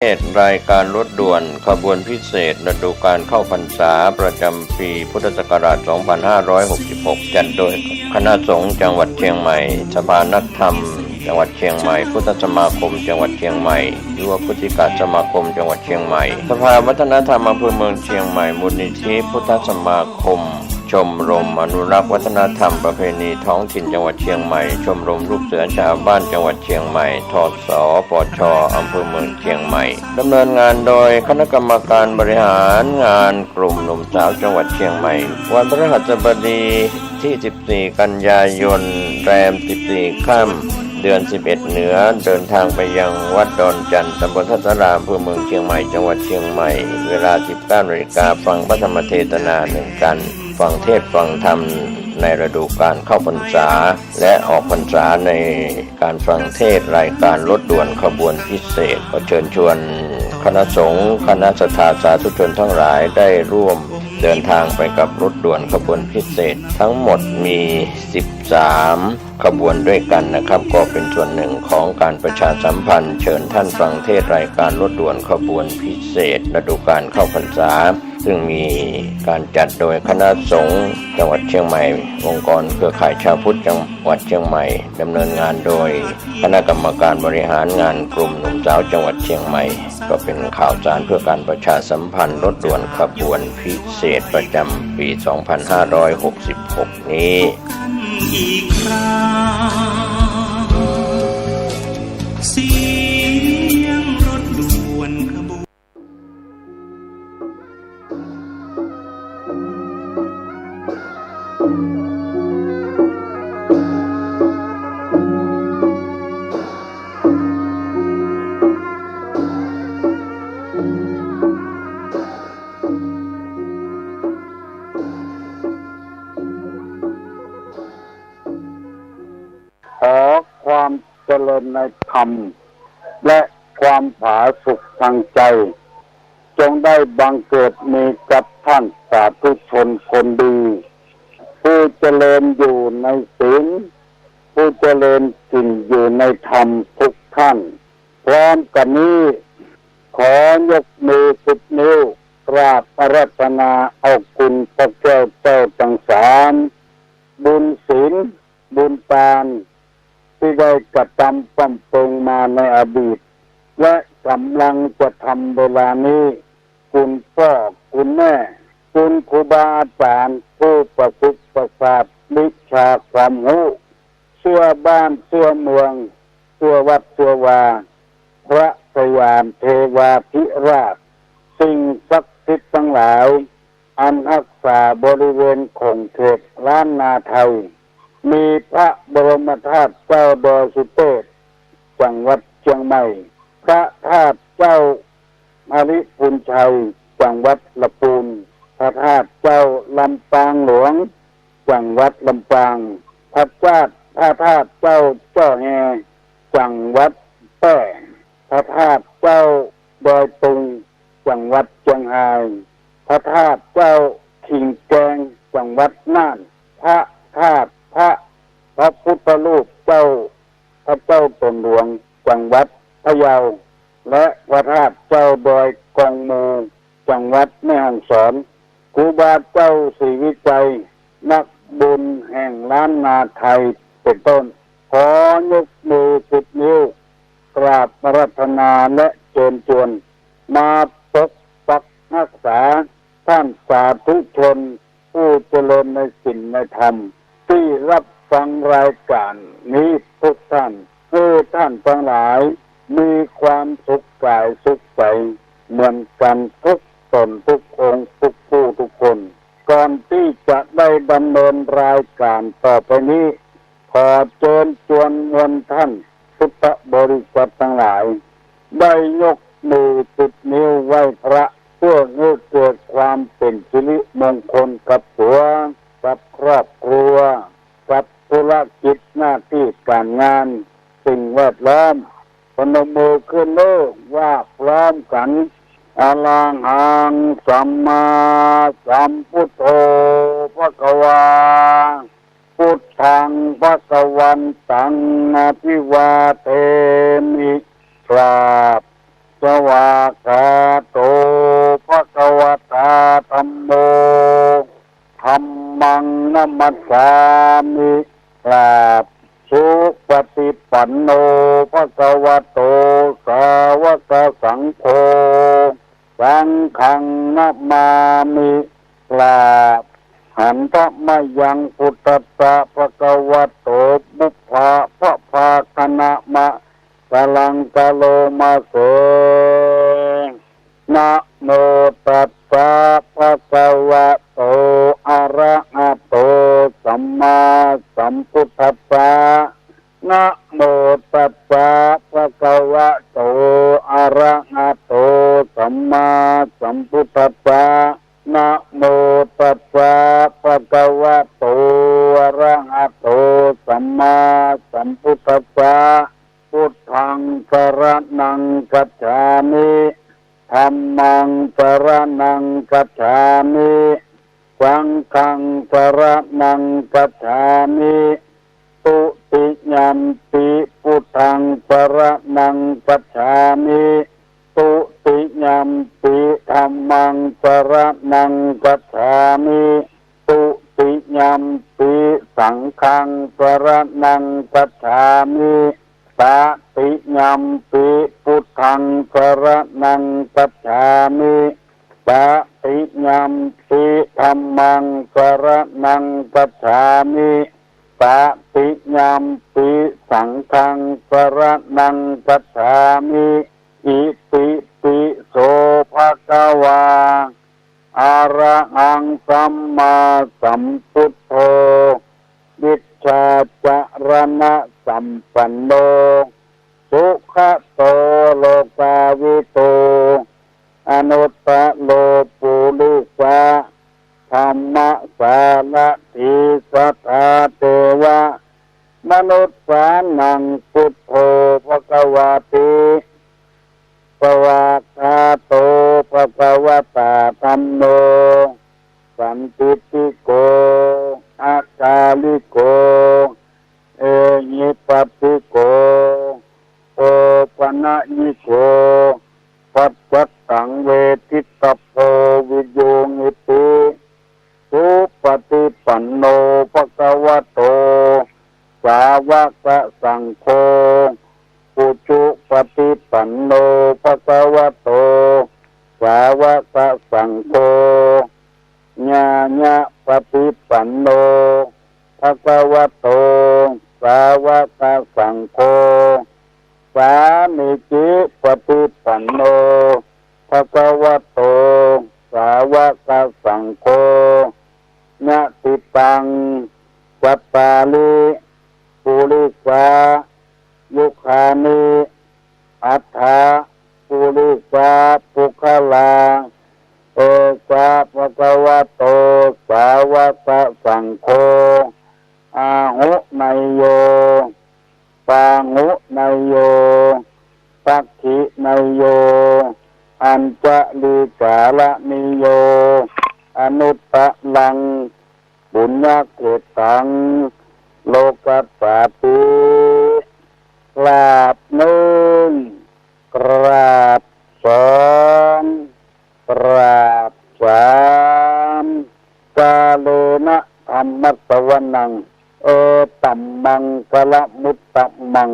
รายการรถด่วนขบวนพิเศษฤดูกาลเข้าพรรษาประจำปีพุทธศักราช 2566 จัดโดยคณะสงฆ์จังหวัดเชียงใหม่สภานักธรรมจังหวัดเชียงใหม่พุทธสมาคมจังหวัดเชียงใหม่ยุวพุทธิกาสมาคมจังหวัดเชียงใหม่สภาวัฒนธรรมอำเภอเมืองเชียงใหม่มูลนิธิพุทธสมาคมชมรมอนุรักษ์วัฒนธรรมประเพณีท้องถิ่นจังหวัดเชียงใหม่ชมรมลูกเสือชาวบ้านจังหวัดเชียงใหม่ทศปชอำเภอเมืองเชียงใหม่ดำเนินงานโดยคณะกรรมการบริหารงานกลุ่มหนุ่มสาวจังหวัดเชียงใหม่วันพฤหัสบดีที่ 14 กันยายนแรม 14 ค่ำเดือน 11 เหนือเดินทางไปยังวัดดอนจันทร์ตำบลทัศรามอำเภอเมืองเชียงใหม่จังหวัดเชียงใหม่เวลา 19 นาฬิกาฟังพระธรรมเทศนาหนึ่งกันฟังเทศน์ฟังธรรมในฤดูกาลเข้าพรรษาและออกพรรษาในการฟังเทศน์รายการรถด่วนขบวนพิเศษขอเชิญชวนคณะสงฆ์คณะศรัทธาสาธุชนทั้งหลายได้ร่วมเดินทางไปกับรถด่วนขบวนพิเศษทั้งหมดมี 13 ขบวนด้วยกันนะครับก็เป็นส่วนหนึ่งของการประชาสัมพันธ์เชิญท่านฟังเทศน์รายการรถด่วนขบวนพิเศษฤดูกาลเข้าพรรษาซึ่งมีการจัดโดยคณะสงฆ์จังหวัดเชียงใหม่องค์กรเครือข่ายชาวพุทธจังหวัดเชียงใหม่ดำเนินงานโดยคณะกรรมการบริหารงานกลุ่มหนุ่มสาวจังหวัดเชียงใหม่ก็เป็นข่าวสารเพื่อการประชาสัมพันธ์รถด่วนขบวนพิเศษประจำปี 2566 นี้อีกครั้งเสียงรถด่วนขบวนขอความเจริญในธรรมและความผาสุกทางใจจงได้บังเกิดมีกับท่านสาธุชนคนดีผู้เจริญอยู่ในศีลผู้เจริญจริงอยู่ในธรรมทุกท่านพร้อมกันนี้ขอยกมือ10 นิ้วกราบอาราธนาเอาคุณพระแก้วเจ้าทั้งสามบุญศีลบุญทานที่ได้กระทำปั้มปรุงมาในอดีตและกำลังจะทำเวลานี้คุณพ่อคุณแม่คุณครูบาอาจารย์ผู้ประพฤติประสาทวิชาความรู้เชื่อบ้านเชื่อเมืองเชื่อวัดเชื่อวาพระสยามเทวาธิราชสิ่งศักดิ์สิทธิ์ทั้งหลายอันรักษาบริเวณของเขตล้านนาไทยมีพระบรมธาตุเจ้าดอยสุเทพจังหวัดเชียงใหม่พระธาตุเจ้าอาริพุนชัยจังหวัดลำพูนพระธาตุเจ้าลำปางหลวงจังหวัดลำปางพระธาตุเจ้าจ้อแฮจังหวัดแพร่พระธาตุเจ้าดอยตุงจังหวัดเชียงรายพระธาตุเจ้าขิงแกงจังหวัดน่านพระธาตุพระพุทธรูปเจ้าพระเจ้าตนหลวงจังหวัดพะเยาและพระธาตุเจ้าดอยกองมูจังหวัดแม่ฮ่องสอนครูบาเจ้าศรีวิจัยนักบุญแห่งล้านนาไทยเป็นต้นขอยกมือ10 นิ้วกราบอาราธนาและเชิญชวนมาปกปักรักษาท่านสาธุชนผู้เจริญในศีลในธรรมที่รับฟังรายการนี้ทุกท่านท่านทั้งหลายมีความสุขกายสุขใจเหมือนกันทุกตนทุกองค์ทุกผู้ทุกคนก่อนที่จะได้ดำเนินรายการต่อไปนี้ขอเชิญชวนมวลท่านพุทธบริษัททั้งหลายได้ยกมือ10 นิ้วไหว้พระเพื่อให้เกิดความเป็นสิริมงคลกับตัวกับครอบครัวกับธุรกิจหน้าที่การงานสิ่งแวดล้อมพนมมือขึ้นเลยว่าพร้อมกันอะระหังสัมมาสัมพุทโธภควาพุทธังภวันตังอภิวาเทมิกราบ สวากาโตภะคะวตาธัมโมธัมมังนัมมัสสามิกราบสุปฏิปันโนภะคะวะโตสาวกสังโฆสังฆังนัมมามิกราบหันธมยังพุทธัสสะภะคะวะโตบุพพะพระภาคณะมะกะลังกะโลมาเสนะโมตัสสะภะคะวะโตอะระหะโตสัมมาสัมพุทธัสสะนะโมตัสสะภะคะวะโตอะระหะโตสัมมาสัมพุทธัสสะนะโมตัสสะภะคะวะโตอะระหะโตสัมมาสัมพุทธัสสะพุทธังสรณังคัจฉามิธัมมังสรณังคัจฉามิสังฆังสรณังคัจฉามิตุติยัมปิพุทธังสรณังคัจฉามิตุติยัมปิธัมมังสรณังคัจฉามิตุติยัมปิสังฆังสรณังคัจฉามิตติยัมปิพุทธังสรณังคัจฉามิตติยัมปิธัมมังสรณังคัจฉามิตติยัมปิสังฆังสรณังคัจฉามิอิติปิโสภะคะวาอะระหังสัมมาสัมพุทโธวิชชาจารณะสัมปันโนสุขโตโลกาวิโตอนุตตโลปุริสะธรรมสารถิสัทธาเทวะมนุษย์สานังพุทโธภควาติสวากขาโตภควตาธัมโมสันติติโกอาคาลิโกเอหิปัสสิโกโอปนะยิโกปัจจัตตังเวทิตาโพวิโยงิติสุปฏิปันโนภะคะวะโตสาวกสังโฆปุจุปฏิปันโนภะคะวะโตสาวกสังโฆญาญะปฏิปันโนภะคะวะโตสาวกสังโฆสามิจิปฏิปันโนภะคะวะโตสาวกสังโฆญะติตังวัตตาลิปุริสายุคานิอัฏฐาปุริสาปุคลาเอสะภะคะวะโตสาวกสังโฆอาหุไนโยปาหุไนโยปักขิไนโยอัญจลิกาลนิโยอนุตตะลังบุญญาเกตังโลกัสสาติกราบหนึ่งกราบสองกราบสามกาเลนะธรรมสวนังตัมมังกะละมุตตะมัง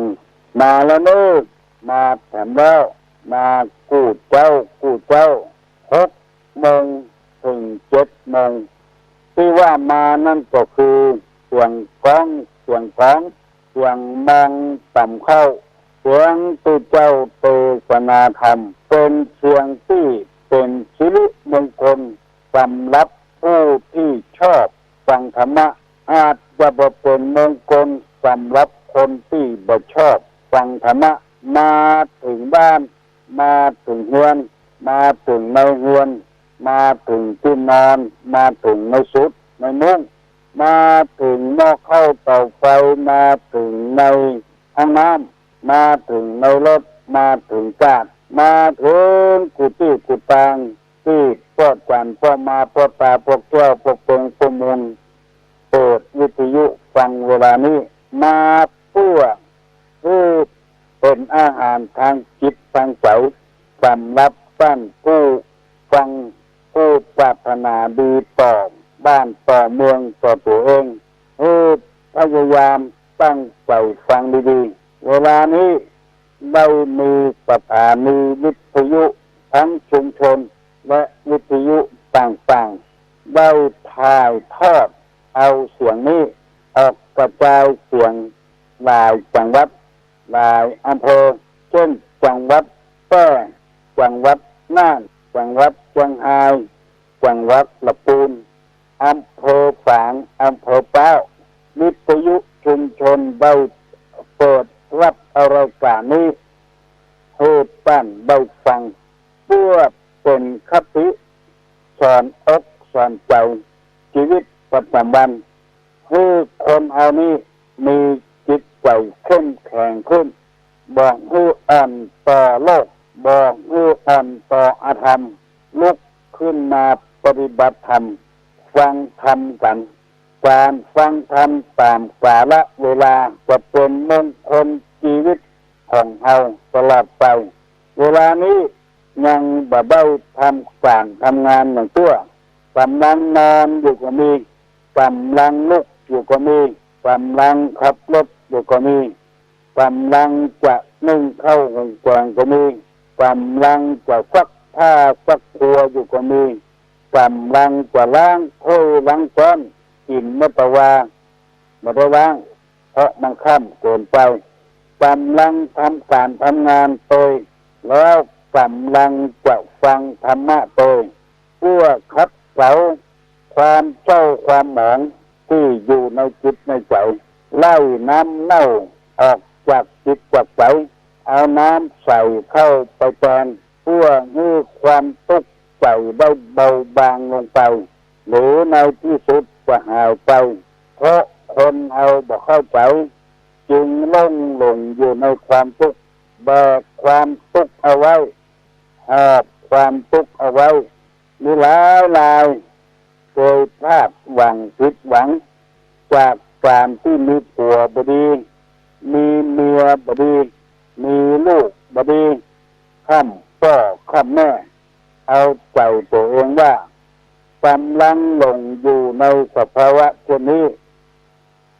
มาแล้วเนอะมาแถมแล้วมากู้เจ้า6 โมงถึง7 โมงที่ว่ามานั่นก็คือเสียงกลองเสียงมังต่ำเข้าเสียงตุเจ้าเทศนาธรรมเป็นเสียงที่เป็นสิริมงคลสำหรับผู้ที่ชอบฟังธรรมะอาจจะบ่เป็นมงคลสำหรับคนที่บ่ชอบฟังธรรมะมาถึงบ้านมาถึงเรือนมาถึงในเรือนมาถึงที่นอนมาถึงในสุดในมุ้งมาถึงหม้อข้าวเตาไฟมาถึงในห้องน้ำมาถึงในรถมาถึงกาดมาถึงกุฏิกุฏังที่พวกจันทร์พวกมาพวกตาพวกแก้วพวกเปิงพวกมูลเปิดวิทยุฟังเวลานี้มาเพื่อเป็นอาหารทางจิตทางใจส ปั้นผู้ฟังผู้ปรารถนาดีต่อบ้านต่อเมืองต่อตัวเองพยายามตั้งใจฟังดีๆเวลานี้ได้มีสถานีวิทยุทั้งชุมชนและวิทยุต่างๆได้ถ่ายทอดเอาเสียงนี้ออกกระจายเสียงหลายจังหวัดหลายอำเภอเช่นจังหวัดแพร่จังหวัดน่านจังหวัดเชียงรายจังหวัดลำพูนอำเภอฝางอำเภอเป้าวิทยุชุมชนได้เปิดรับเอารายการนี้ให้บ้านได้ฟังเพื่อเป็นคติสอนอกสอนใจชีวิตประจำวันให้คนเอานี้มีจิตใจเข้มแข็งขึ้นบอกให้อ่านต่อโลกบอกให้อ่านต่ออาธรรมลุกขึ้นมาปฏิบัติธรรมฟังธรรมกันการฟังธรรมตามกาลเวลาจะเป็นมงคลชีวิตของเราตลอดไปเวลานี้ยังบ่ได้ทำการทำงานอย่างตัวกำลังนอนอยู่ก็มีกำลังลุกอยู่ก็มีกำลังขับรถอยู่ก็มีกำลังจะนึ่งข้าวหุงกวางก็มีกำลังจะซักผ้าซักตัวอยู่ก็มีกำลังจะล้างถ้วยล้างจานกินไม่ประวาไม่ได้ล้างเพราะมันค่ำเกินไปกำลังทำการทำงานโดยแล้วกำลังจะฟังธรรมะโดยเพื่อขัดเกลาความเจ้าความหมองที่อยู่ในจิตในใจไล่น้ำเน่าออกจากจิตจากใจเอาน้ำใส่เข้าไปแทนเพื่อให้ความทุกข์ใจได้เบาบางลงไปหรือในที่สุดจะหายไปเพราะคนเอาบอกเข้าใจจึงหลงอยู่ในความทุกข์แบกความทุกข์เอาไว้หอบความทุกข์เอาไว้มีหลายเคยพลาดหวังผิดหวังจากการที่มีผัวบดีมีเมียบดีมีลูกบดีข้ามพ่อข้ามแม่เอาใจตัวเองว่ากำลังหลงอยู่ในสภาวะเช่นนี้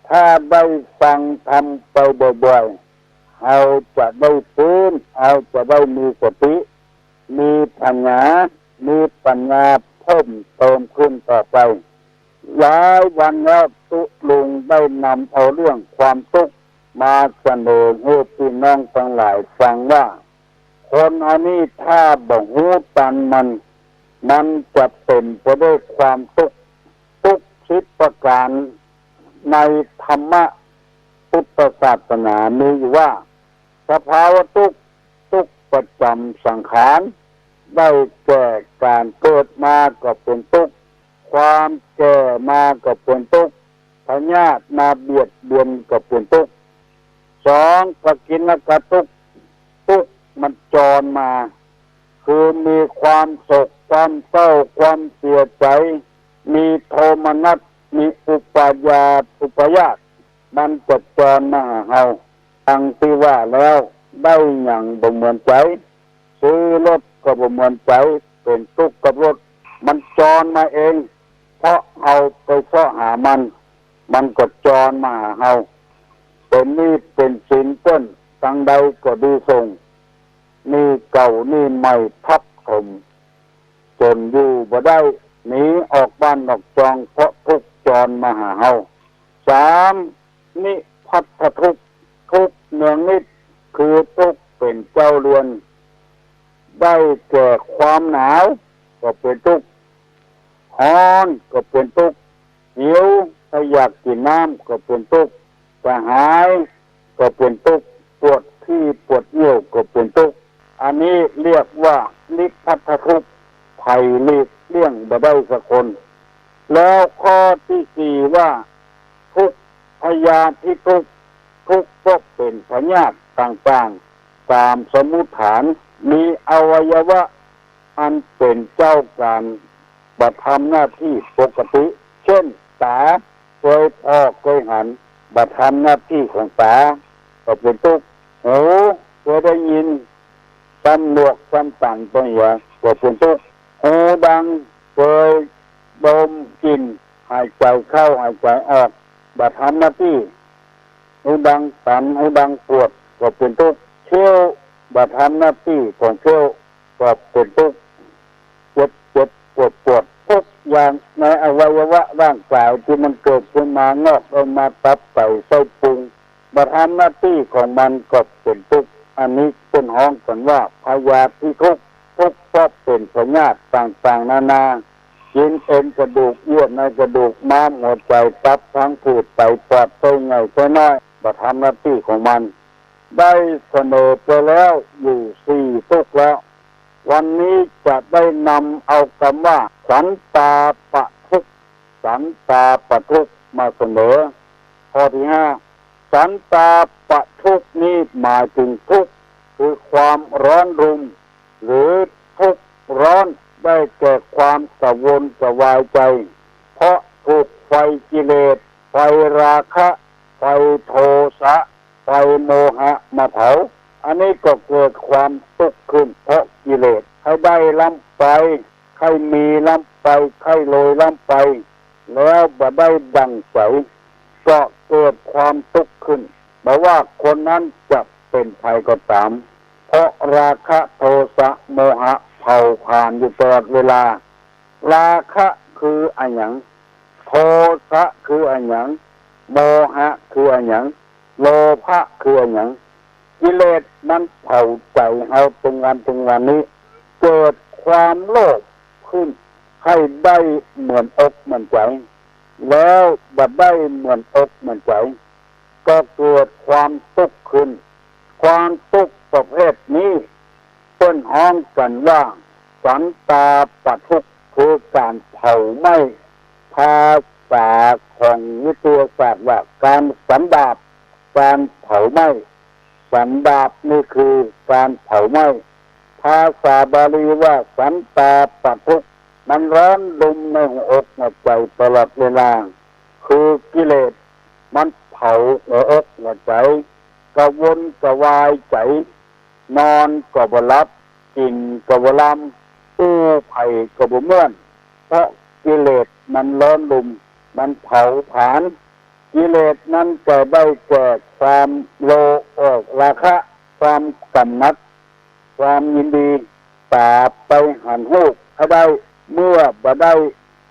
ถ้าได้ฟังทำไปบ่อยๆเอาจะได้ฟื้นเอาจะได้มีสติมีปัญญาเพิ่มเติมขึ้นต่อไปหลายวันแล้วตุลุงได้นำเอาเรื่องความทุกข์มาเสนอให้พี่น้องทั้งหลายฟังว่าคนอันนี้ถ้าบ่ฮู้ตันมันจะเป็นไปด้วยความทุกข์ชิดประการในธรรมะพุทธศาสนามีอยู่ว่าสภาวะทุกข์ประจำสังขารได้แก่การเกิดมาก็เป็นทุกข์ความแก่มาก็เป็นทุกข์พยาธิมาเบียดเบียนก็เป็นทุกข์สองก็กินแล้วก็ทุกข์มันจรมาคือมีความโศกความเศร้าความเสียใจมีโทมนัสมีอุปยามันจะจรมาหาเฮาทั้งที่ว่าแล้วได้อย่างบ่เหมือนใจซื้อรถก็บ่เหมือนใจเป็นทุกข์กับรถมันจรมาเองเพราะเอาไปเสาะหามันก็จรมาหาเฮาเป็นนี่เป็นสินต้นทางใดก็ดีส่งนี่เก่านี่ใหม่ทับถมจนอยู่บ่ได้หนีออกบ้านออกจองเพราะทุกข์จรมาหาเฮาสามนิพัททุกข์เนืองนิดคือทุกข์เป็นเจ้าเรือนได้แก่ความหนาวก็เป็นทุกข์ร้อนก็เป็นทุกข์หิวถ้าอยากกินน้ำก็เป็นทุกข์กระหายก็เป็นทุกข์ปวดขี้ปวดเยี่ยวก็เป็นทุกข์อันนี้เรียกว่านิพัททุกข์ภัยเลี่ยงบ่ได้สักคนแล้วข้อที่สี่ว่าทุกข์พยาธิทุกข์ก็เป็นพยาธิต่างๆตามสมมุติฐานมีอวัยวะอันเป็นเจ้าการบัทำหน้าที่ปกติเช่นตาเคยพอกเคยหันบัทำหน้าที่ของตาก็เป็นทุกข์หูเคยได้ยิน ซ้ำหนวกซ้ำตันตัวอย่างก็เป็นทุกข์หูดังเคยดมกลิ่นหายใจเข้าหายใจออกบัดทำหน้าที่หูดังตันหูดังปวดก็เป็นทุกข์เชี่ยวบัดทำหน้าที่ของเชี่ยวก็เป็นทุกข์เจ็บปวดทุกอย่างในอวัยวะร่างกายที่มันเกิดขึ้นมางอกออกมาตับไตไส้พุงบัดทำหน้าที่ของมันก็เป็นทุกข์อันนี้เป็นห้องกันว่าพยาธิทุกข์ก็เป็นพยาธิต่างๆนานากินเอ็นกระดูกเยื่อในกระดูกม้ามหัวใจตับทั้งผูดไตปอดไตใหญ่ไตน้อยบัดทำหน้าที่ของมันได้เสนอไปแล้วอยู่4ทุกข์แล้ววันนี้จะได้นำเอาคำว่าสันตาปะทุกข์สันตาปะทุกข์มาเสนอข้อที่5สันตาปะทุกข์นี้หมายถึงทุกข์คือความร้อนรุมหรือทุกข์ร้อนได้แก่ความกระวนกระวายใจเพราะถูกไฟกิเลสไฟราคะไฟโทสะไฟโมหะมาเผาอันนี้ก็เกิดความทุกข์ขึ้นเพราะกิเลสให้ได้ล้ำไปให้มีล้ำไปให้โรยล้ำไปแล้วบ่ได้ดังใจก็เกิดความทุกข์ขึ้นแม้ว่าคนนั้นจะเป็นใครก็ตามเพราะราคะโทสะโมหะเผาผ่านอยู่ตลอดเวลาราคะคืออันหยังโทสะคืออันหยังโมหะคืออันหยังโลภะคืออันหยังกิเลสมันเผาใจเอาตรงวันนี้เกิดความโลภขึ้นให้ได้เหมือนอกเหมือนใจแล้วบัดได้เหมือนอกเหมือนใจก็เกิดความทุกข์ขึ้นความทุกข์ประเภทนี้ต้นห้องกันว่าสันตาปะทุกข์คือการเผาไหม้ภาษาของวิทยาศาสตร์ว่าการสันดาปการเผาไหม้สันดาปนี่คือการเผาไหม้ภาษาบาลีว่าสันตาปะทุกข์มันร้อนรุมในหัวอกหัวใจตลอดเวลาคือกิเลสมันเผาหัวอกหัวใจกระวนกระวายใจนอนก็บ่หลับกินก็บ่ลำตู้ไผ่ก็บ่เมื่อนเพราะกิเลสมันร้อนรุมมันเผาผลาญกิเลสนั้นก็ได้แก่ความโลภราคะความกำหนัดความยินดีตาไปหันหูกให้ได้เมื่อบ่ได้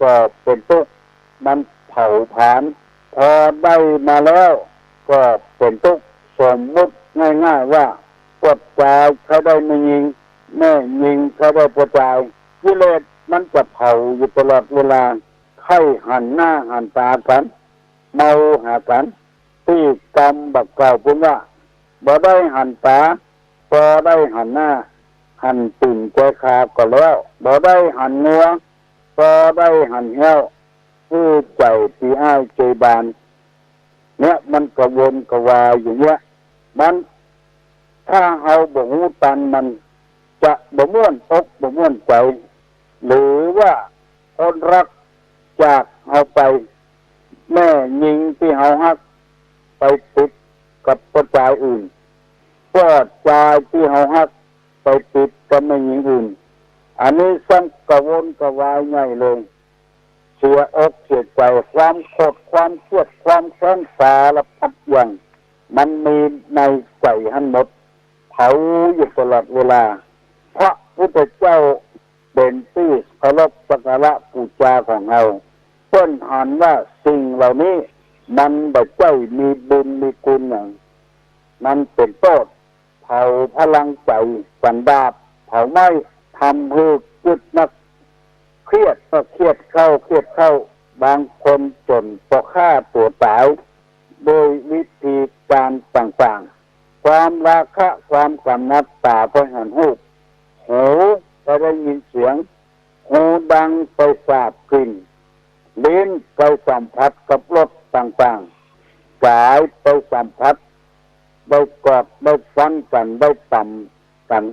ก็เป็นทุกข์มันเผาผลาญพอได้มาแล้วก็เป็นทุกข์สมมุติง่ายๆว่าปวดใจเขาได้ไม่ยิงแม่ยิงเขาได้ปวดใจกิเลสมันจะเผาอยู่ตลอดเวลาไข้หันหน้าหันตากันเมาหากันที่กรรมบักเก่าพูดว่าบ่ได้หันตาพอได้หันหน้าหันตุ่นใจขาก็แล้วบ่ได้หันเนื้อพอได้หันเหี้ยวผู้ใจที่อ้ายใจบานเนี่ยมันกระวนกระวายอย่างเงี้ยมันถ้าเอาบ่หูตันมันจะบ่ม่วนอกบ่ม่วนใจหรือว่าคนรักจากเอาไปแม่ยิงที่เฮาฮักไปติดกับผู้ชายอื่นก็ชายที่เฮาฮักไปติดกับแม่หญิงอื่นอันนี้สังกระวนกระวายใหญ่เลยเสียอกเสียใจความโกรธความเครียดความแค้นสารพัดอย่างมันมีในใจทั้งหมดเผาอยู่ตลอดเวลาพระพุทธเจ้าเป็นที่เคารพสักการะบูชาของเราเพิ่นอ่านว่าสิ่งเหล่านี้มันบ่ใช่มีบุญมีคุณอย่างมันเป็นโทษเผาพลังใจสันดาปเผาไหม้ทำให้จิตนักเครียดก็เครียดเข้าบางคนจนพอฆ่าตัวตายโดยวิธีการต่างๆความราคะความกำหนัดตาไปหันหูก็ได้ยินเสียงหูดังไปทราบกลิ่นลิ้นไปสัมผัสกับรสต่างๆกายไปสัมผัสได้กอดได้ฟันกันได้ต่ำกัน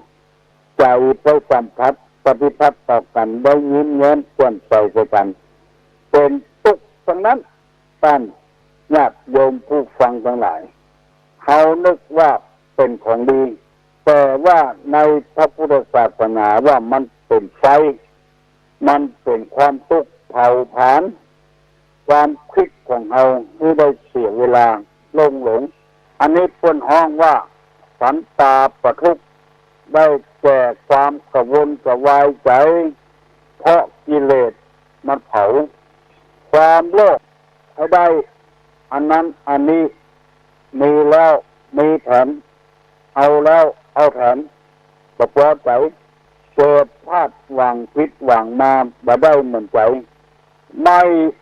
ใจไปสัมผัสปฏิพัทธ์ต่อกันได้ยิ้มแย้มกวนใจกันเป็นทุกข์ทั้งนั้นท่านญาติโยมผู้ฟังทั้งหลายเขานึกว่าเป็นของดี แต่ว่าในพระพุทธศาสนาว่ามันเป็นไฟมันเป็นความทุกข์เผาผลาญความคิดของเราที่ได้เสียเวลาหลงอันนี้เพิ่นฮ้องว่าสันตาปทุกข์ได้แก่ความกระวนกระวายใจเพราะกิเลสมันเผาความโลภให้ได้อันนั้นอันนี้มีแล้วมีแถมเอาแล้วเอาแถมก็พอใจเกิดพลาดหวังผิดหวังมาบ่ได้เหมือนใจไม่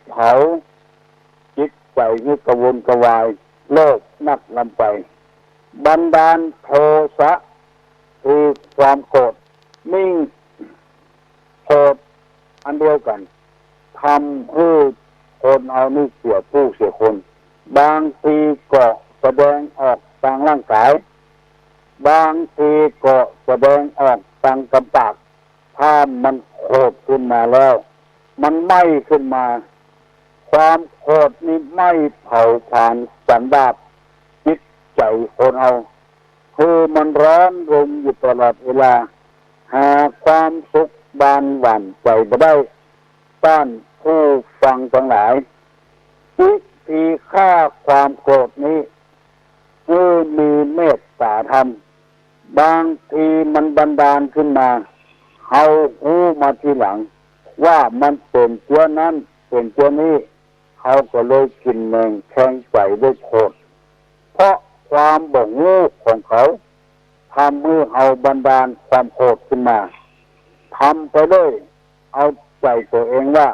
เผาจิตใจให้กระวนกระวายโลภนักลำไปบันดาลโทสะคือความโกรธนิ่งโกรธอันเดียวกันทำให้คนเอานี่เสียผู้เสียคนบางทีก็แสดงออกทางร่างกายบางทีก็แสดงออกทางกำปากถ้ามันโกรธขึ้นมาแล้วมันไหม้ขึ้นมาความโกรธนี้ไม่เผาผลาญสันดาปจิตใจคนเอาคือมันร้อนรนอยู่ตลอดเวลาหาความสุขบานหวั่นใจไม่ได้ต้านผู้ฟังทั้งหลายวิธีฆ่าความโกรธนี้คือมีเมตตาธรรมบางทีมันบันดาลขึ้นมาเอาหูมาทีหลังว่ามันเป็นตัวนั้นเป็นตัวนี้เขาก็เลยกินแมงแข็งใจด้วยโกรธเพราะความบ่งงูของเขาทำให้เอาบันดาลความโกรธขึ้นมาทำไปเลยเอาใจตัวเองว่า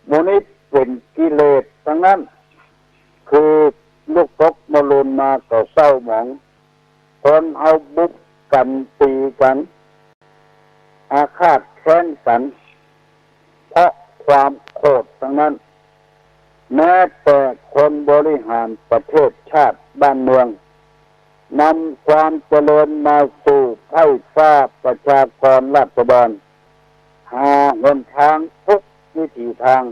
โมนิเป็นกิเลสทั้งนั้นคือลูกตกมาลุนมาก็เศร้าหมองคนเอาบุกกันตีกันอาฆาตแค้นกันเพราะความโกรธทั้งนั้นแม้แต่คนบริหารประเทศชาติบ้านเมืองนำความเจริญมาสู่ให้ฟ้าประชากรราษฎรหาหนทางทุกวิถีทาง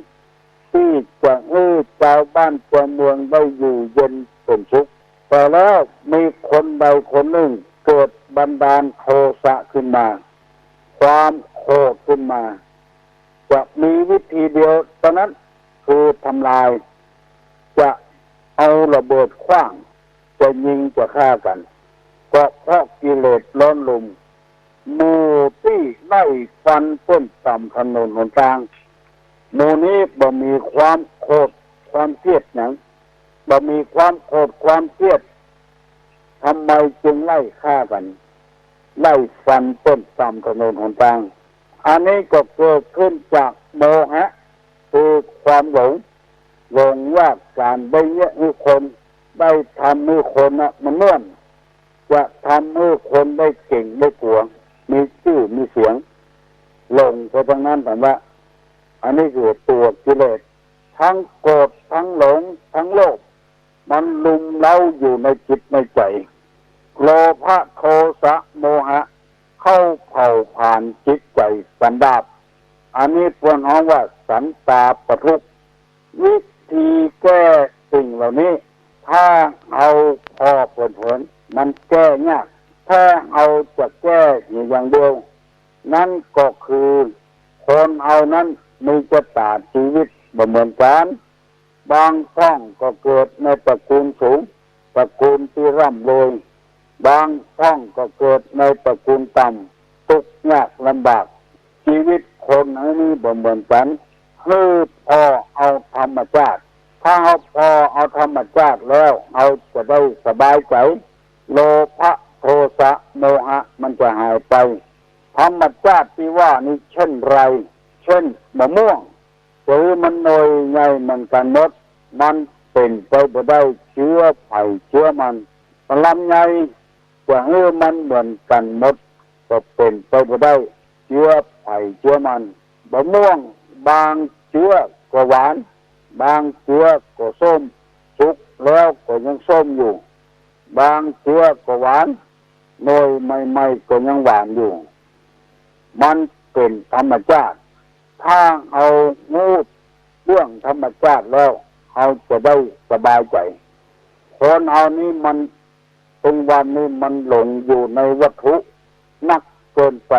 ที่จะให้ชาวบ้านชาวเมืองได้อยู่เย็นเป็นสุขแต่แล้วมีคนใดคนหนึ่งเกิดบันดาลโทสะขึ้นมาความโกรธขึ้นมาจะมีวิธีเดียวเท่านั้นคือทำลายจะเอาระเบิดขว้างจะยิงจะฆ่ากันก็เพราะกิเลสร้อนลุ่มหมู่ที่ไล่ฟันต้นต่ำถนนหนทางหมู่นี้บ่มีความโกรธความเครียดหยังบ่มีความโกรธความเครียดทำไมจึงไล่ฆ่ากันไล่ฟันต้นต่ำถนนหนทางอันนี้ก็เกิดขึ้นจากโมหะคือความหลงว่าการได้เยอะให้คนได้ทำให้คนมันเลื่อนจะทำให้คนได้เก่งได้กลัวมีชื่อมีเสียงหลงไปทางนั้นแต่ว่าอันนี้คือตัวกิเลสทั้งโกรธทั้งหลงทั้งโลภมันลุมเล้าอยู่ในจิตในใจโลภะโทสะโมหะเข้าเผาผ่านจิตใจสันดาปอันนี้ควรฮ้องว่าสันตาปทุกข์วิธีแก้สิ่งเหล่านี้ถ้าเอาพอผลมันแก้ยากถ้าเอาจะแก้อย่างเดียวนั่นก็คือคนเอานั้นมีชะตาชีวิตบ่เหมือนกันบางช่องก็เกิดในตระกูลสูงตระกูลที่ร่ำรวยบางช่องก็เกิดในตระกูลต่ำทุกข์ยากลำบากชีวิตคนอันนี้บ่เหมือนกันคือพอเอาธรรมชาติถ้าพอเอาธรรมชาติแล้วเอาจะได้สบายใจโลภะโทสะโมหะมันจะหายไปธรรมชาติที่ว่านี้เช่นไรเช่นมะม่วงหรือมันหน่อยใหญ่มันกันหมดมันเป็นไปบ่ได้เชื้อไผ่เชื้อมันลำไยจะให้มันเหมือนกันหมดก็เป็นไปบ่ได้เชื้อไผ่เชื้อมันมะม่วงบางเชื้อก็หวานบางเชื้อก็ส้มสุกแล้วก็ยังส้มอยู่บางเชื้อก็หวานหน่อยใหม่ๆก็ยังหวานอยู่มันเป็นธรรมชาติถ้าเอางูเรื่องธรรมชาติแล้วเอาจะได้สบายใจคนเอานี้มันต ถึงวันนี้มันหลงอยู่ในวัตถุนักเกินไป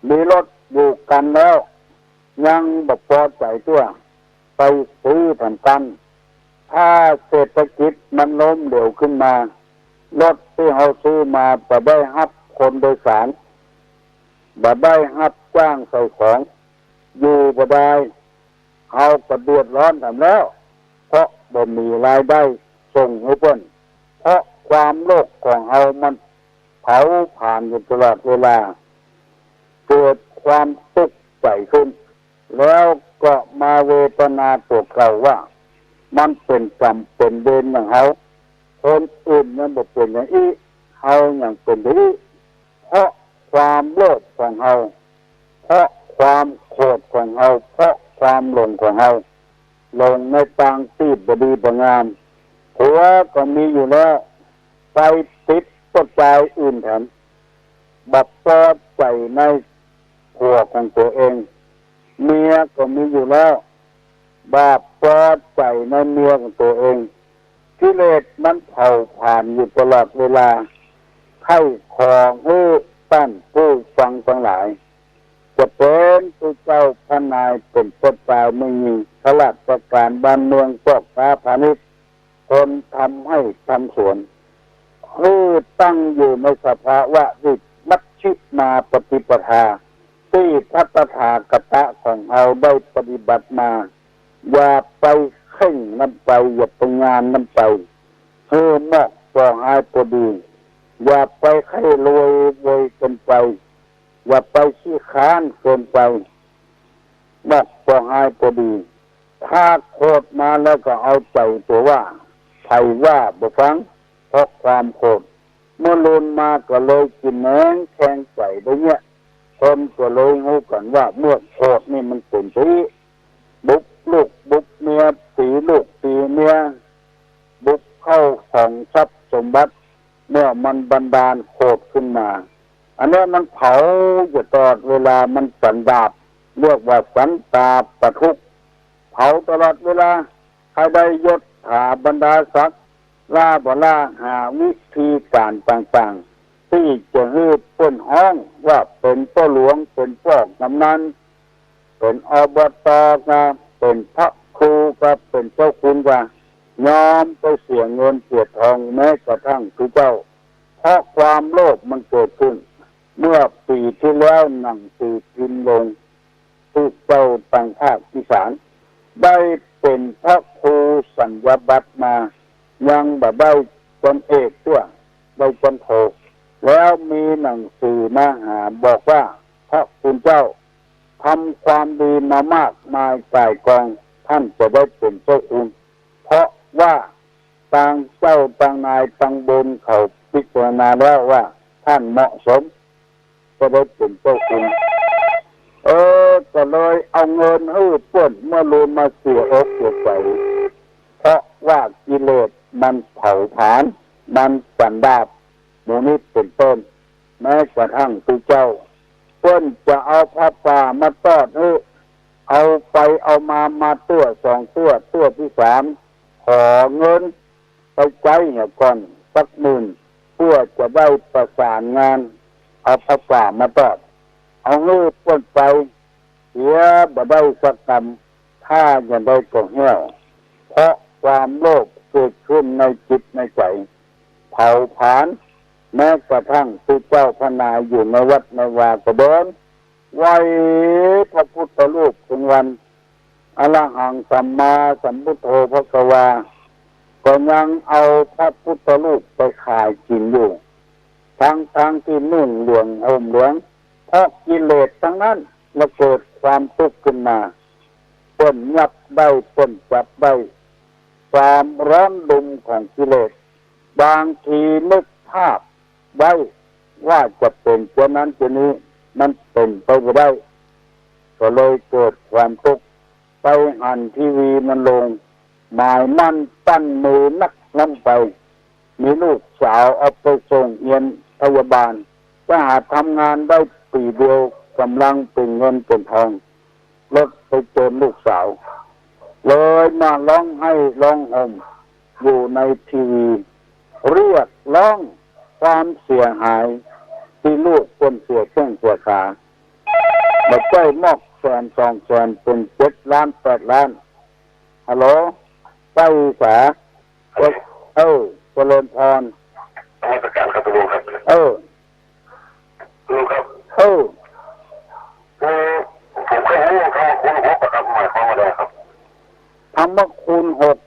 มีรถอยู่กันแล้วยังบ่พอใจตัวไปซื้อทันกันถ้าเศรษฐกิจมันล้มเหลวขึ้นมารถที่เขาซื้อมาบ่ได้รับคนโดยสารบ่ได้รับจ้างใส่ของอยู่บ่ได้เขาก็เดือดร้อนกันแล้วเพราะบ่มีรายได้ส่งให้เพิ่นเพราะความโลภของเขามันเผาผ่านอยู่ตลอดเวลาเกิดความทุกข์ใจขึ้นแล้วก็มาเวทนาตัวเขาว่ามันเป็นกรรมเป็นเวรของเขาคนอื่นมันบ่เป็นอย่างนี้เขาอย่างเป็นอย่างนี้เพราะความโลภของเขาเพราะความโกรธของเขาเพราะความหลงของเขาหลงในทางที่บดีบงามผัวก็มีอยู่แล้วไปติดปัจจัยอื่นแถมบัดซอดใจในผัวของตัวเองเมียก็มีอยู่แล้วบาปซอดใจในเมียของตัวเองกิเลสมันเผาผ่านอยู่ตลอดเวลาให้ของตั้นผู้ฟังทั้งหลายจะเป็นผู้เจ้าพระนายเป็นพระเจ้าไม่มีข้าราชการบ้านเมืองพวกค้าพาณิชย์คนทำให้ทำสวนตั้งอยู่ในสภาวะที่มัชฌิมาปฏิปทาที่พระตถาคตของเราได้ปฏิบัติมาอย่าไปเข่งน้ำไปอย่าไปงานน้ำไปนอกก็หายพอดีอย่าไปไข้รวยเกินไปอย่าไปขี้ค้านเกินไปนอกก็หายพอดีถ้าโคตรมาแล้วก็เอาใจตัวว่าใครว่าบ่ฟังเพราะความโกรธเมื่อลุนมาก็เลยกินแหนงแทงใจได้เนี่ยคนก็เลยรู้กันว่าเมื่อโกรธนี่มันเป็นที่บุกลูกบุกเมียตีลูกตีเมียบุกเข้าของทรัพย์สมบัติเมื่อมันบันดาลโกรธขึ้นมาอันนี้มันเผาอยู่ตลอดเวลามันสันดาบเรียกว่าสันตาปะทุกเผาตลอดเวลาใครได้ยศถาบรรดาศักดิ์ลาบลาหาวิธีการต่างๆที่จะให้เปิ้นห้องว่าเป็นพ่อหลวงเป็นพ่อกำนันเป็นอบตก็เป็นพระครูก็เป็นเจ้าคุณก็ยอมไปเสียเงินเสียทองแม้กระทั่งผู้เจ้าเพราะความโลภมันเกิดขึ้นเมื่อปีที่แล้วหนังสือพิมพ์ลงผู้เจ้าต่างภาคอีสานได้เป็นพระครูสัญญาบัตรมายังแบบได้จนเอกตัวได้จนโทแล้วมีหนังสือมาหาบอกว่าพระคุณเจ้าทำความดีมามากมายกายกองท่านจะได้เป็นเจ้าคุณเพราะว่าต่างเจ้าต่างนายต่างบนเขาพิจารณาแล้วว่าท่านเหมาะสมจะได้เป็นเจ้าคุณก็เลยเอาเงินให้เปิ้นเมื่อรู้มาเสียอกเสียใจเพราะว่ากิเลสมันเผาผลาญมันสันดาบหมู่นี้เป็นต้นแม้กระทั่งตัวเจ้าเปิ้นจะเอาพระป่ามาทอดเอาไปเอามาตัวตัวที่สามขอเงินไปใจเนี่ยก่อนสัก10,000เพื่อจะได้ประสานงานเอาพระป่ามาทอดเอาเงินเปิ้นไปเสียบ่ได้สักกรรมถ้าจะได้ก็เหี้ยวเพราะความโลภเกิดขึ้นในจิตในใจเผาผลาญแม้กระทั่งผู้เจ้าพระนายอยู่ในวัดในวาก็เดินไหวพระพุทธรูปถึงวันอรหังสัมมาสัมพุทโธภควาก็ยังเอาพระพุทธรูปไปขายกินอยู่ทั้งที่นุ่งเหลืองห่มเหลืองเพราะกิเลสทั้งนั้นแล้วเกิดความทุกข์ขึ้นมาต้นยับได้ต้นจับได้ความร้อนดุมของกิเลสบางทีนึกภาพได้ว่าจะเป็นเช่นนั้นเช่นนี้มันเป็นไปไม่ได้ก็เลยเกิดความทุกข์ไปหันทีวีมันลงหมายมั่นตั้นมือนักน้ำไปมีลูกสาวเอาไปส่งเรียนพยาบาลก็หาทำงานได้ปีเดียวกำลังเป็นเงินเป็นทองรถไปเจอลูกสาวเลยมาร้องให้ร้องห่มอยู่ในทีวีเรียกร้อง ความเสียหายที่ลูกคนเสียแข้งเสียขาบัดใจมอกแสนสองแสนเป็น7 ล้าน8 ล้านฮัลโหลไปสาเจริญพรราชการครับลุงครับลุงครับผมเคยรู้คำว่าคุณหกประจำหมายความว่าอะไรครับคำว่าคูณ6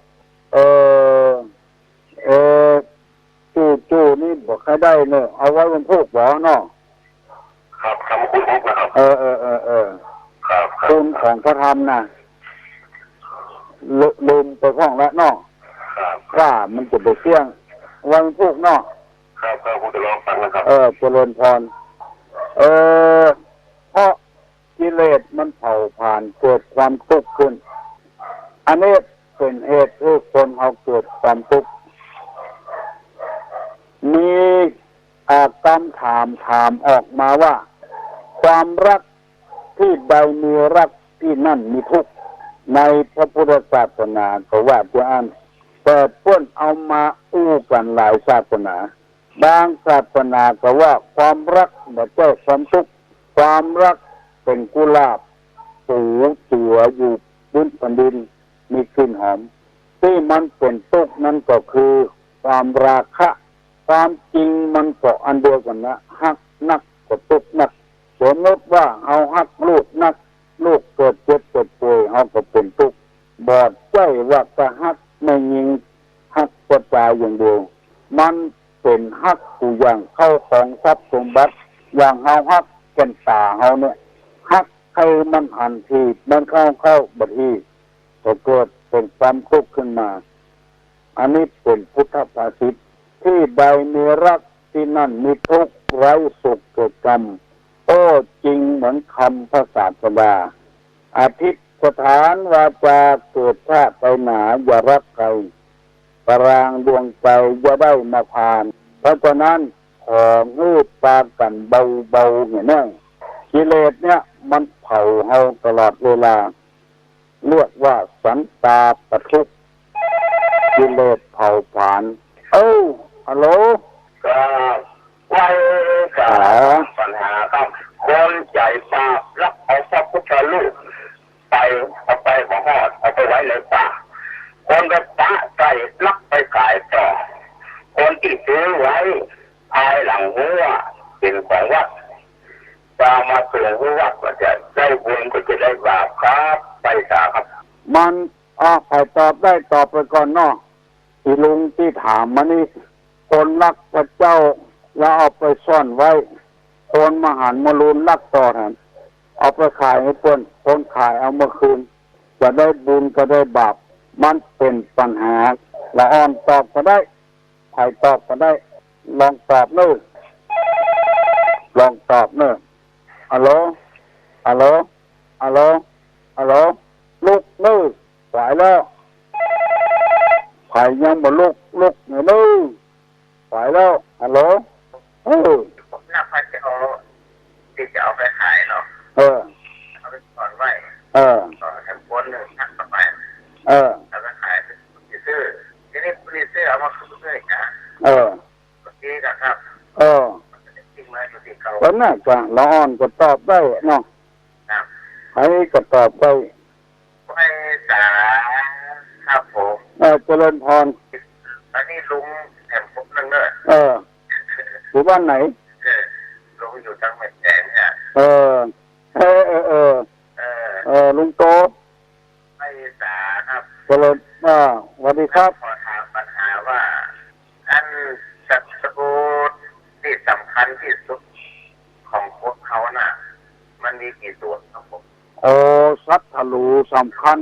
จู่นี่บอกใครได้เนอะเอาไว้บนพูกบ่เนาะครับคำว่าคุณหกนะครับครับคูณของพระธรรมนะลืมไปห้องแล้วเนาะว่ามันจะไปเสี่ยงไว้บนพูกเนาะครับผมจะลองฟังนะครับเจริญพรเพราะกิเลสมันเผาผ่านเกิดความทุกข์ขึ้นอันนี้เป็นเหตุให้คนเขาเกิดความทุกข์มีคำถามออกมาว่าความรักที่ใดมีรักที่นั่นมีทุกข์ในพระพุทธศาสนาก็ว่าจะอ่านแต่เพื่อนเอามาอู้กันหลายศาสนาบางศาสนาก็ว่าความรักแบบเจ้าความทุกข์ความรักเป็นกุหลาบสูงตัวอยู่บนแผ่นดินมีกลิ่นหอมที่มันเป็นทุกข์นั้นก็คือความราคะความจริงมันก็อันเดียวกันนะฮักนักก็ทุกข์นักสมมติว่าเอาฮักลูกนักลูกเกิดเจ็บเกิดป่วยเอาก็เป็นทุกข์บอดใจว่าจะฮักไม่ยิงฮักกระจายอย่างเดียวมันเป็นฮักกูอย่างเข้าของทรัพย์สมบัติอย่างเฮาฮักแก่นตาเฮาเนี่ยฮักใครมันหันทีมันเข้าบัดทีก็เกิดเป็นความทุกข์ขึ้นมาอันนี้เป็นพุทธภาษิตที่ใดมีรักที่นั่นมีทุกข์ไร้สุขเกิดกรรมจริงเหมือนคำพระศาสดาอธิษฐานวาจาเกิดชาติไปหนาอย่ารักใครปรางดวงใจอย่าได้มาผ่านเพราะฉะนั้นของืดปากันเบาๆเนี่ยนะกิเลสเนี่ยมันเผาเฮาตลอดเวลาเรียกว่าสันตาปทุกข์กิเลสเผาผลาญฮัลโหลไว้กับปัญหาครับคนใจบาปรับเอาพระพุทธรูปเอาไปของหอดเอาไปไว้ในป่าคนก็ปะใจรับไปขายต่อคนที่ซื้อไว้ภายหลังหัวเป็นของวัดจะมาถึงวัดก็จะได้บุญก็จะได้บาปครับไปสาครับมันใครตอบได้ตอบไปก่อนเนาะที่ลุงที่ถามมานี่คนรักพระเจ้าแล้วเอาไปซ่อนไว้คนมหันต์มารุนรักต่อท่านเอาไปขายให้คนขายเอามาคืนจะได้บุญก็ได้บาปมันเป็นปัญหาละอ่อนตอบก็ได้ใครตอบก็ได้ลองตอบเนอะฮัลโหลลุกเนอะไหวแล้วใครยังบ่ลุกเนี่ยเนอะไหวแล้วฮัลโหลน่าพัดจะเอาที่จะเอาไปขายเนาะเอาไปก่อนไว้ต่อแถมคนหนึ่งทักต่อไปเอาไปขายที่ซื้อทีนี้รีซื้อเอามาคืนเลยนะดีนะครับจริงไหมอยู่ที่เขาวันนั้นก็ละอ่อนก็ตอบได้เนาะใครก็ตอบได้ไม่สาครับผมเจริญพรอันนี้ลุงแถมผมนึงเนอะอยู่บ้านไหนลุงอยู่ทางแม่แจ่เนี่ยลุงโตไม่สาครับเจริญสวัสดีครับขอถามปัญหาว่าอันศัตรูที่สำคัญที่สุดของพวกเขาน่ะมันมีกี่ส่วนครับผมศัตรูสำคัญ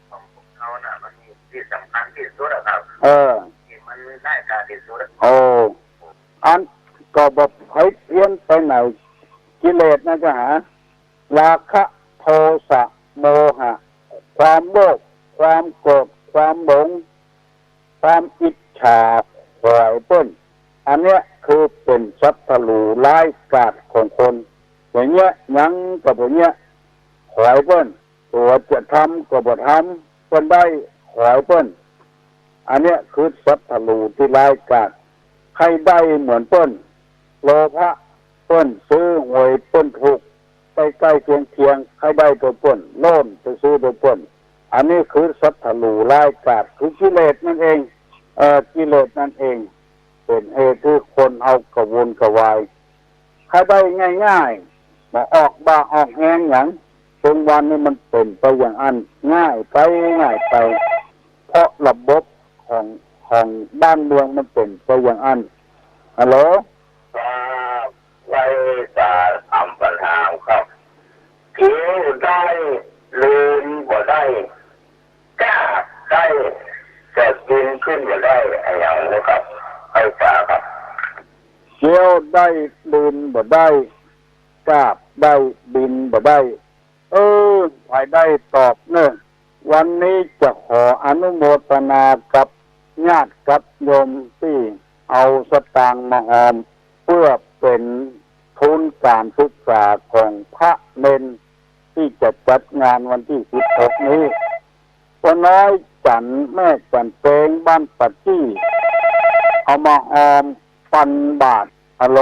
ของพวกเขาน่ะมันมีที่สำคัญที่สุดครับที่มันได้การที่สุดอันก็บอกให้เพี้ยนไปไหนกิเลสนะจ๊ะหาราคะโทสะโมหะความโลภความโกรธความหลงความอิจฉาหวายต้นอันเนี้ยคือเป็นศัตรูร้ายกาจของคนอย่างเงี้ยยังกับอย่างเงี้ยหวายต้นตัวจะทำก็บ่ทำคนได้หวายต้นอันเนี้ยคือศัตรูที่ร้ายกาจ ใครได้เหมือนเปิ้นโลภะเปิ้นซื้อหวยเปิ้นถูกใกล้ๆเคียงใครได้ตัวเปิ้นโน่นไปซื้อตัวเปิ้นอันนี้คือสัตว์หลู่ร้ายกาจคือกิเลสนั่นเองกิเลสนั่นเองเป็นเหตุที่คนเอากระวนกระวายใครได้ง่ายๆมาออกบ้าออกแหงอย่างตรงวันนี้มันเป็นไปอย่างอันง่ายไปเพราะระบบของบ้านเมืองมันเป็นไปอย่างอันฮัลโหลไว้จะทำปัญหาครับผิวได้ลืมบ่ได้กล้าได้จะกินขึ้นบ่ได้อย่างนี้ครับไอ้จ่าครับเกี่ยวได้ลืมบ่ได้กราบได้บินบ่ได้ใครได้ตอบเนอะวันนี้จะขออนุโมทนากับญาติกับโยมที่เอาสตางค์มาออมเพื่อเป็นทุนการศึกษาของพระเนนที่จะจัดงานวันที่16นี้พ่อน้อยจันแม่จันเปงบ้านปัจจี้เอามาออม1,000 บาทฮัลโหล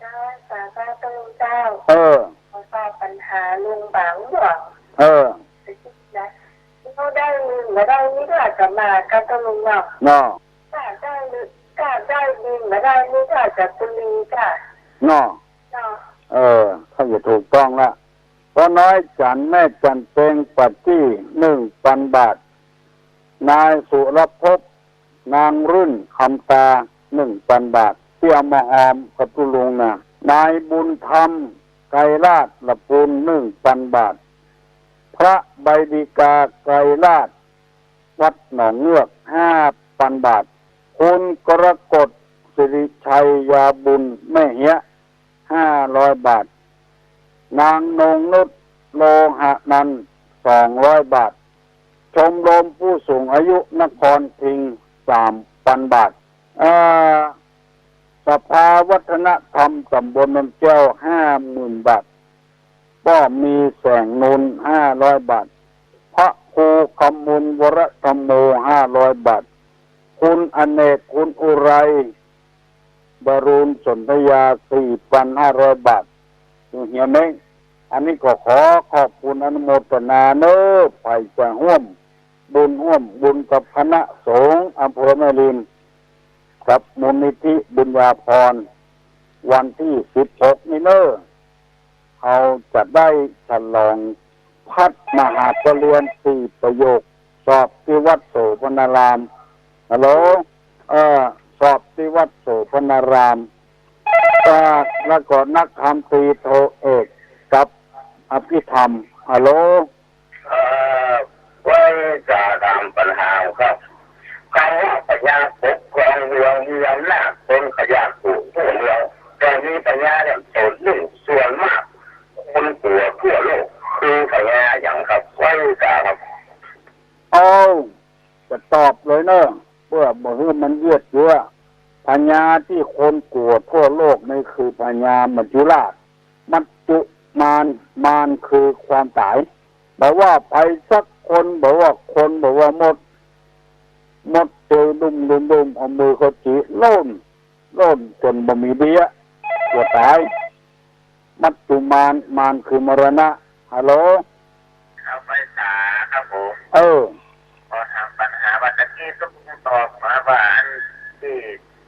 จ้าสาธุเจ้าขอทราบปัญหาลุงบังหรอนะเขาได้มาได้นี่ก็อาจจะมาก็ต้องลุงเนาะกาได้ดินมาได้นี่ก็อาจจะตุลีจ้ะถ้าจะถูกต้องละพ่อน้อยจันแม่จันเปงปัจจี้1,000 บาทนายสุรภพนางรุ่นคำตา1,000 บาทที่เอามาออมกับตุลุงนะนายบุญธรรมไกรราชละปูน1,000 บาทพระใบดีกาไกรราชวัดหนองเงือก5,000 บาทคุณกรกฎสิริชัยยาบุญแม่เหี้ย500 บาทนางนงนุชโลหะนัน200 บาทชมรมผู้สูงอายุนครพิงค์3,000 บาทสภาวัฒนธรรมตำบลนนแก้ว 50,000 บาทก็มีแสงนุน500 บาทพระครูคำมุลวรธรรมโม500 บาทคุณอเนกคุณอุไรบรูญสนธยา 4,500 บาทเฮียเม้งอันนี้ก็ขอบคุณอนุโมทนาเน้อไปจะร่วมบุญกับคณะสงฆ์อำเภอแม่ริมกับมูลนิธิบุญญาภรณ์วันที่16นี้เน้อเขาจะได้ฉลองพัฒมหาปรริญญา4 ประโยคสอบที่วัดโสพนารามฮัลโหลสอบที่วัดโสพนารามแล้วก็นักธรรมตรีโทเอกกับอภิธรรมฮัลโหลไว้จะทำปัญหาครับคำว่าปัญญาปกครองเมืองมีอำนาจคนขยันผู้เมืองแต่มีปัญญาเนี่ยโสดหนึ่งส่วนมากคนกลัวทั่วโลกคือปัญญาอย่างครับไว้จะครับจะตอบเลยเนอะเพื่อบ่ให้มันเยืดเยื้อปัญญาที่คนกลัวทั่วโลกนี่คือปัญญามัจจุราชมัจจุมารคือความตายบอกว่าไปสักคนบอกว่าหมดเจอดุมเอามือเขาจีโล่นจนบ่มีเบี้ยตัวตายมัจจุมารคือมรณะฮัลโหลครับไปสาครับผมพอทำปัญหาว่าตะกี้ต้องตอบมาว่าอันที่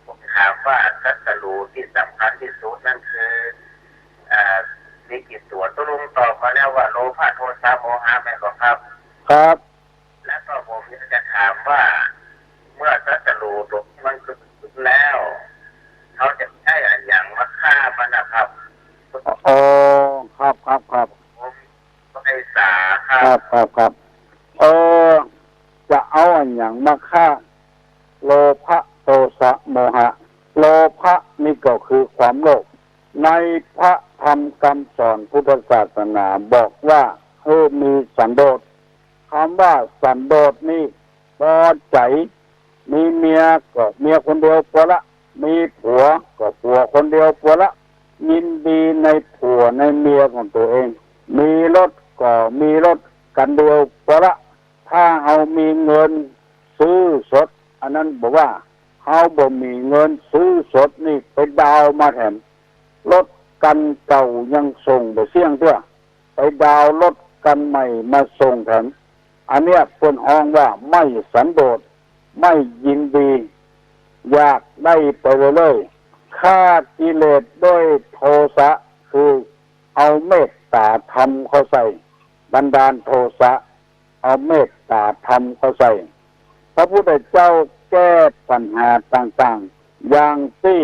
ผมถามว่าสัตว์รู้ที่สำคัญที่สุดนั่นคือมีกี่ตัวตุลุงตอบมาแล้วว่าโลภะโทสะโมหะแม่ก็ครับแล้วก็ผมจะถามว่าเมื่อสัตว์รู้ตกมันคือแล้วเขาจะใช้อะไรอย่างมาฆ่ามันนะครับครับผมก็ให้สาครับจะเอาอย่างมาฆ่าโลภะโทสะโมหะโลภะนี่ก็คือความโลภในพระธรรมคำสอนพุทธศาสนาบอกว่ามีสันโดษคำว่าสันโดษนี่พอใจมีเมียก็เมียคนเดียวพอละมีผัวก็ผัวคนเดียวพอละยินดีในผัวในเมียของตัวเองมีรถก็มีรถกันเดียวพอละถ้าเอามีเงินซื้อสดอันนั้นบอกว่า เขาบ่มีเงินซื้อสดนี่ไปดาวมาแถมรถกันเก่ายังส่งไปเสี่ยงด้วยไปดาวรถกันใหม่มาส่งแถมอันเนี้ยคนฮ้องว่าไม่สันโดษไม่ยินดีอยากได้ไปเลยฆ่ากิเลสด้วยโทสะคือเอาเมตตาธรรมเข้าใส่บันดาลโทสะเอาเมตตาธรรมเข้าใส่พระพุทธเจ้าแก้ปัญหาต่างๆอย่างที่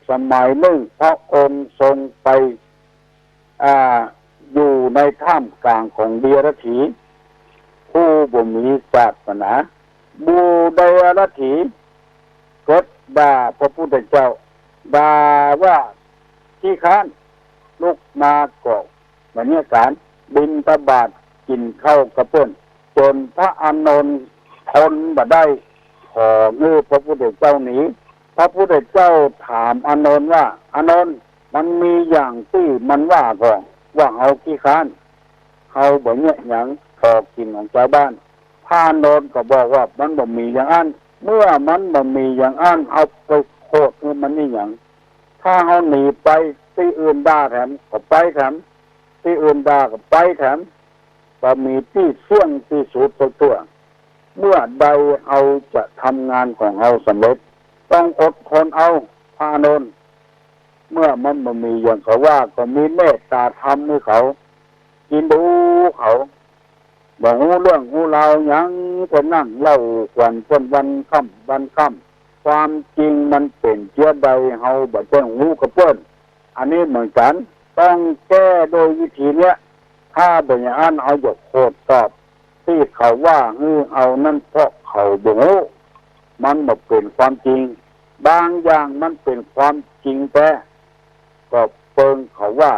สมัยหนึ่งพระองค์ทรงไปอยู่ในท่ามกลางของเดียรถีผู้บ่มีศาสนาบูเดียรถีกดด่าพระพุทธเจ้าด่าว่าขี้ค้านลุกมาก่อวันนี้การบิณฑบาตกินข้าวกระเพื่อนจนพระอานนท์ทนบ่ได้ขอมือพระพุทธเจ้าหนีพระพุทธเจ้าถามอานนท์ว่าอานนท์มันมีอย่างที่มันว่าก่อนว่าเอาขี้ค้านเอาบ่เนี่ยอย่างขอกินของชาวบ้านพระอานนท์ก็บอกว่ามันบ่มีอย่างอันเมื่อมันบ่มีอย่างอันเอาไปโคตรมันนี่อย่างถ้าเอาหนีไปที่อื่นด่าแถมก็ไปแถมที่อื่นด่าก็ไปแถมก็มีที่เสี่ยงที่สุดตัวเมื่อใดเอาจะทำงานของเราสำเร็จต้องอดทนเอาพาโนนเมื่อมันบ่มีอย่างเขาว่าก็มีเมตตาธรรมให้เขากินดูเขาบอกหูเรื่องหูราวยังคนนั่งเล่าควันจนวันค่ำความจริงมันเป็นเชื้อใดเฮาบ่เจ้งหูกระเปิ้นอันนี้เหมือนกันต้องแก้โดยวิธีเนี้ยถ้าเป็นอย่างนั้นเอาหยกโคตรตอบที่เขาว่าเอานั่นเพราะเขาบ่ฮู้มันบ่เป็นความจริงบางอย่างมันเป็นความจริงแต่ก็เปิงเขาว่า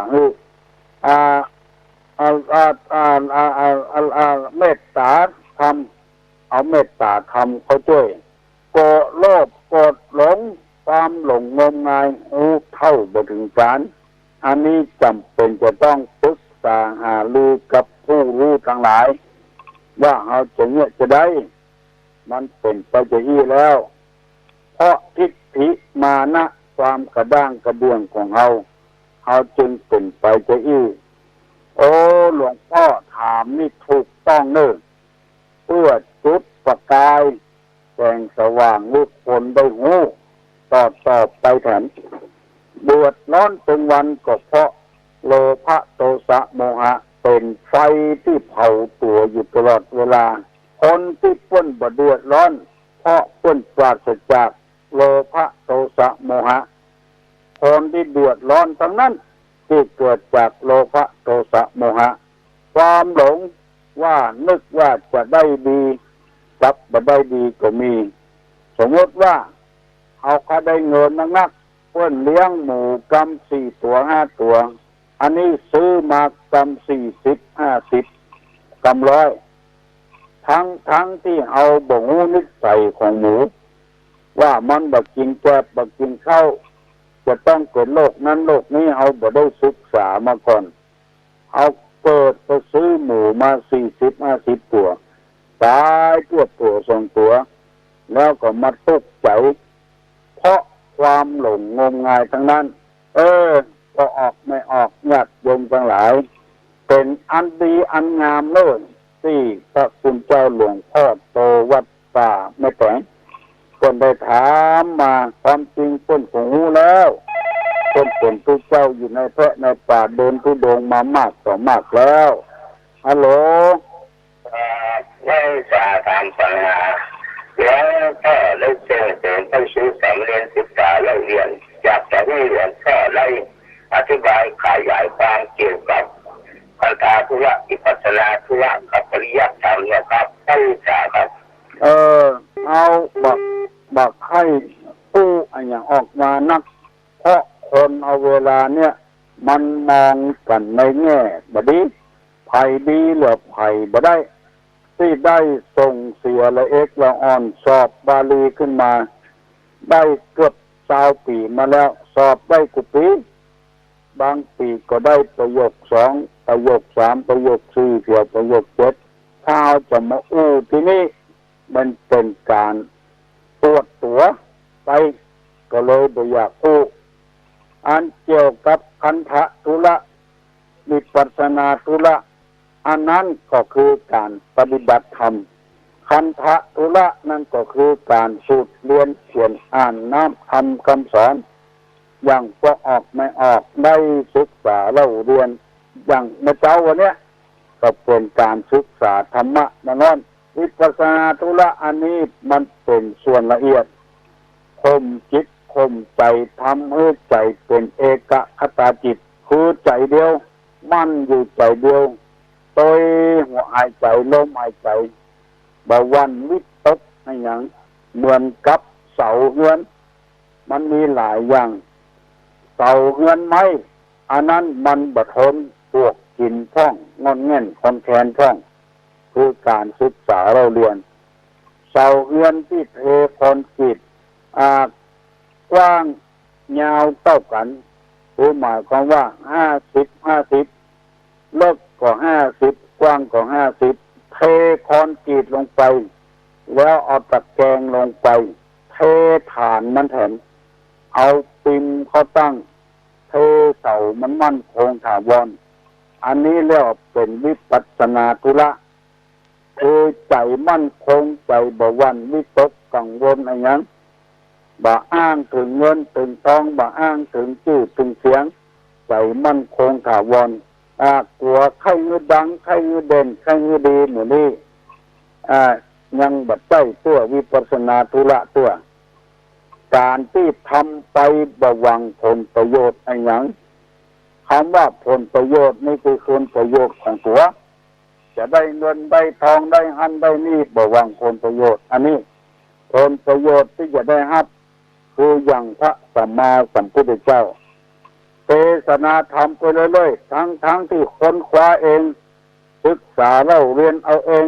เมตตาธรรมเอาเมตตาธรรมเขาช่วยโกรธโลภโกรธหลงความหลงงมงายเท่าบ่ถึงการอันนี้จำเป็นจะต้องปรึกษาหารือกับผู้รู้ทั้งหลายว่าเอาจะเนี่ยจะได้มันเป็นไปจะอี้แล้วเพราะทิฏฐิมานะความกระด้างกระเดื่องของเราจึงเป็นไปจะอี้โอ้หลวงพ่อถามนี่ถูกต้องเนอะเพื่อจุดประกายแสงสว่างลูกคนได้หูต่อไปแถมเดือดร้อนเป็นวันก็เพราะโลภะโทสะโมหะเป็นไฟที่เผาตัวอยู่ตลอดเวลาคนที่เพิ่นบ่เดือดร้อนเพราะเพิ่นปราศจากโลภะโทสะโมหะคนที่เดือดร้อนทั้งนั้นที่เกิดจากโลภะโทสะโมหะความหลงว่านึกว่าจะได้ดีกลับบ่ได้ดีก็มีสมมติว่าเอาเขาได้เงินนักเพิ่นเลี้ยงหมูกำ4 ตัว 5 ตัวอันนี้ซื้อมากำ40 50 กำ100ทั้งที่เอาบ่ฮู้นิสัยของหมูว่ามันบ่กินแกบบ่กินข้าวจะต้องเกิดโรคนั้นโรคนี้เอาบ่ได้ศึกษามาก่อนเอาเปิดไปซื้อหมูมา40 50 ตัวตายตัว2 ตัวแล้วก็มาตกใจเพราะความหลงงมงายทั้งนั้นก็ออกไม่ออกญาติโยมทั้งหลายเป็นอันดีอันงามเลิศที่พระคุณเจ้าหลวงพ่อโตวัดป่าแม่แตงคนได้ถามมาความจริงคนคงรู้แล้วคนเป็นผู้เจ้าอยู่ในพระในป่าเดินทุดงมามากต่อมากแล้วฮัลโหลไม่ทราบตามปัญหาแล้วก็ได้เจอต้องซื้อสำเรียนศึกษาและเรียนอยากจะให้เรียนก็ได้อธิบายขยายความเกี่ยวกับปัญหาธุระอิปัสสนาธุระกับปริยัติธรรมนะครับท่านอาจารย์ครับเอาบักให้ผู้อย่างออกมานักเพราะคนเอาเวลาเนี่ยมันมองกันในแง่บดีไผ่ดีหรือไผ่บ่ได้ที่ได้ส่งเสียละเอกละอ่อนสอบบาลีขึ้นมาได้เกือบ20 ปีมาแล้วสอบได้กุปีบางปีก็ได้ประโยค2ประโยค3ประโยค4เพียประโยค7ถ้าจะมาอู้ที่นี่มันเป็นการตรวจตัว ไปก็เลยบ่อยากพูดอันเกี่ยวกับคันธะธุระวิปัสสนาธุระอันนั้นก็คือการปฏิบัติธรรมคันธะธุระนั่นก็คือการสูตรเรียนเขียนอ่านน้ำทำคำสอนอย่างก็ออกไม่ออกได้ศึกษาเล่าเรียนอย่างเมื่อเช้าวันนี้ก็เป็นการศึกษาธรรมะนั่นวิปัสสนาธุระอันนี้มันเป็นส่วนละเอียดข่มจิตข่มใจทำให้ใจเป็นเอกคตาจิตคือใจเดียวมั่นอยู่ใจเดียวโดยหัวหายใจลมหายใจบวันวิตกให้อย่างเหมือนกับเสาเฮือนมันมีหลายอย่างเสาเฮือนไม้อันนั้นมันบะทนพวกกินท่องงอนเง่นคอนแคนท่องคือการศึกษาเราเรียนเสาเฮือนที่เทคอนกรีตกว้างยาวเท่ากันคือหมายความว่า50เลิกก็50กว้างก็50เทคอนกรีตลงไปแล้วเอาตะแกรงลงไปเทฐานมันแถมเอาปิมเขาตั้งเทเสามันมั่นคงถาวรอันนี้เรียกว่าเป็นวิปัสสนาธุระคือใจมั่นคงใจบ่หวั่นวิตกกังวลอะไรอย่างบ่อ้างถึงเงินถึงทองบ่อ้างถึงชื่อถึงเสียงใจมั่นคงถาวรกลัวใครมือดังใครมือเด่นใครมือดีเหมือนนี้ยังบัดใจตัววิปัสสนาธุระตัวการที่ทำไปบ่หวังผลประโยชน์อะไรอย่างคำว่าผลประโยชน์นี่คือผลประโยชน์ของตัวจะได้เงินได้ทองได้อันได้นี่บ่หวังผลประโยชน์อันนี้ผลประโยชน์ที่จะได้รับคืออย่างพระสัมมาสัมพุทธเจ้าเทศนาธรรมไปเรื่อยๆทั้งที่ค้นคว้าเองศึกษาเล่าเรียนเอาเอง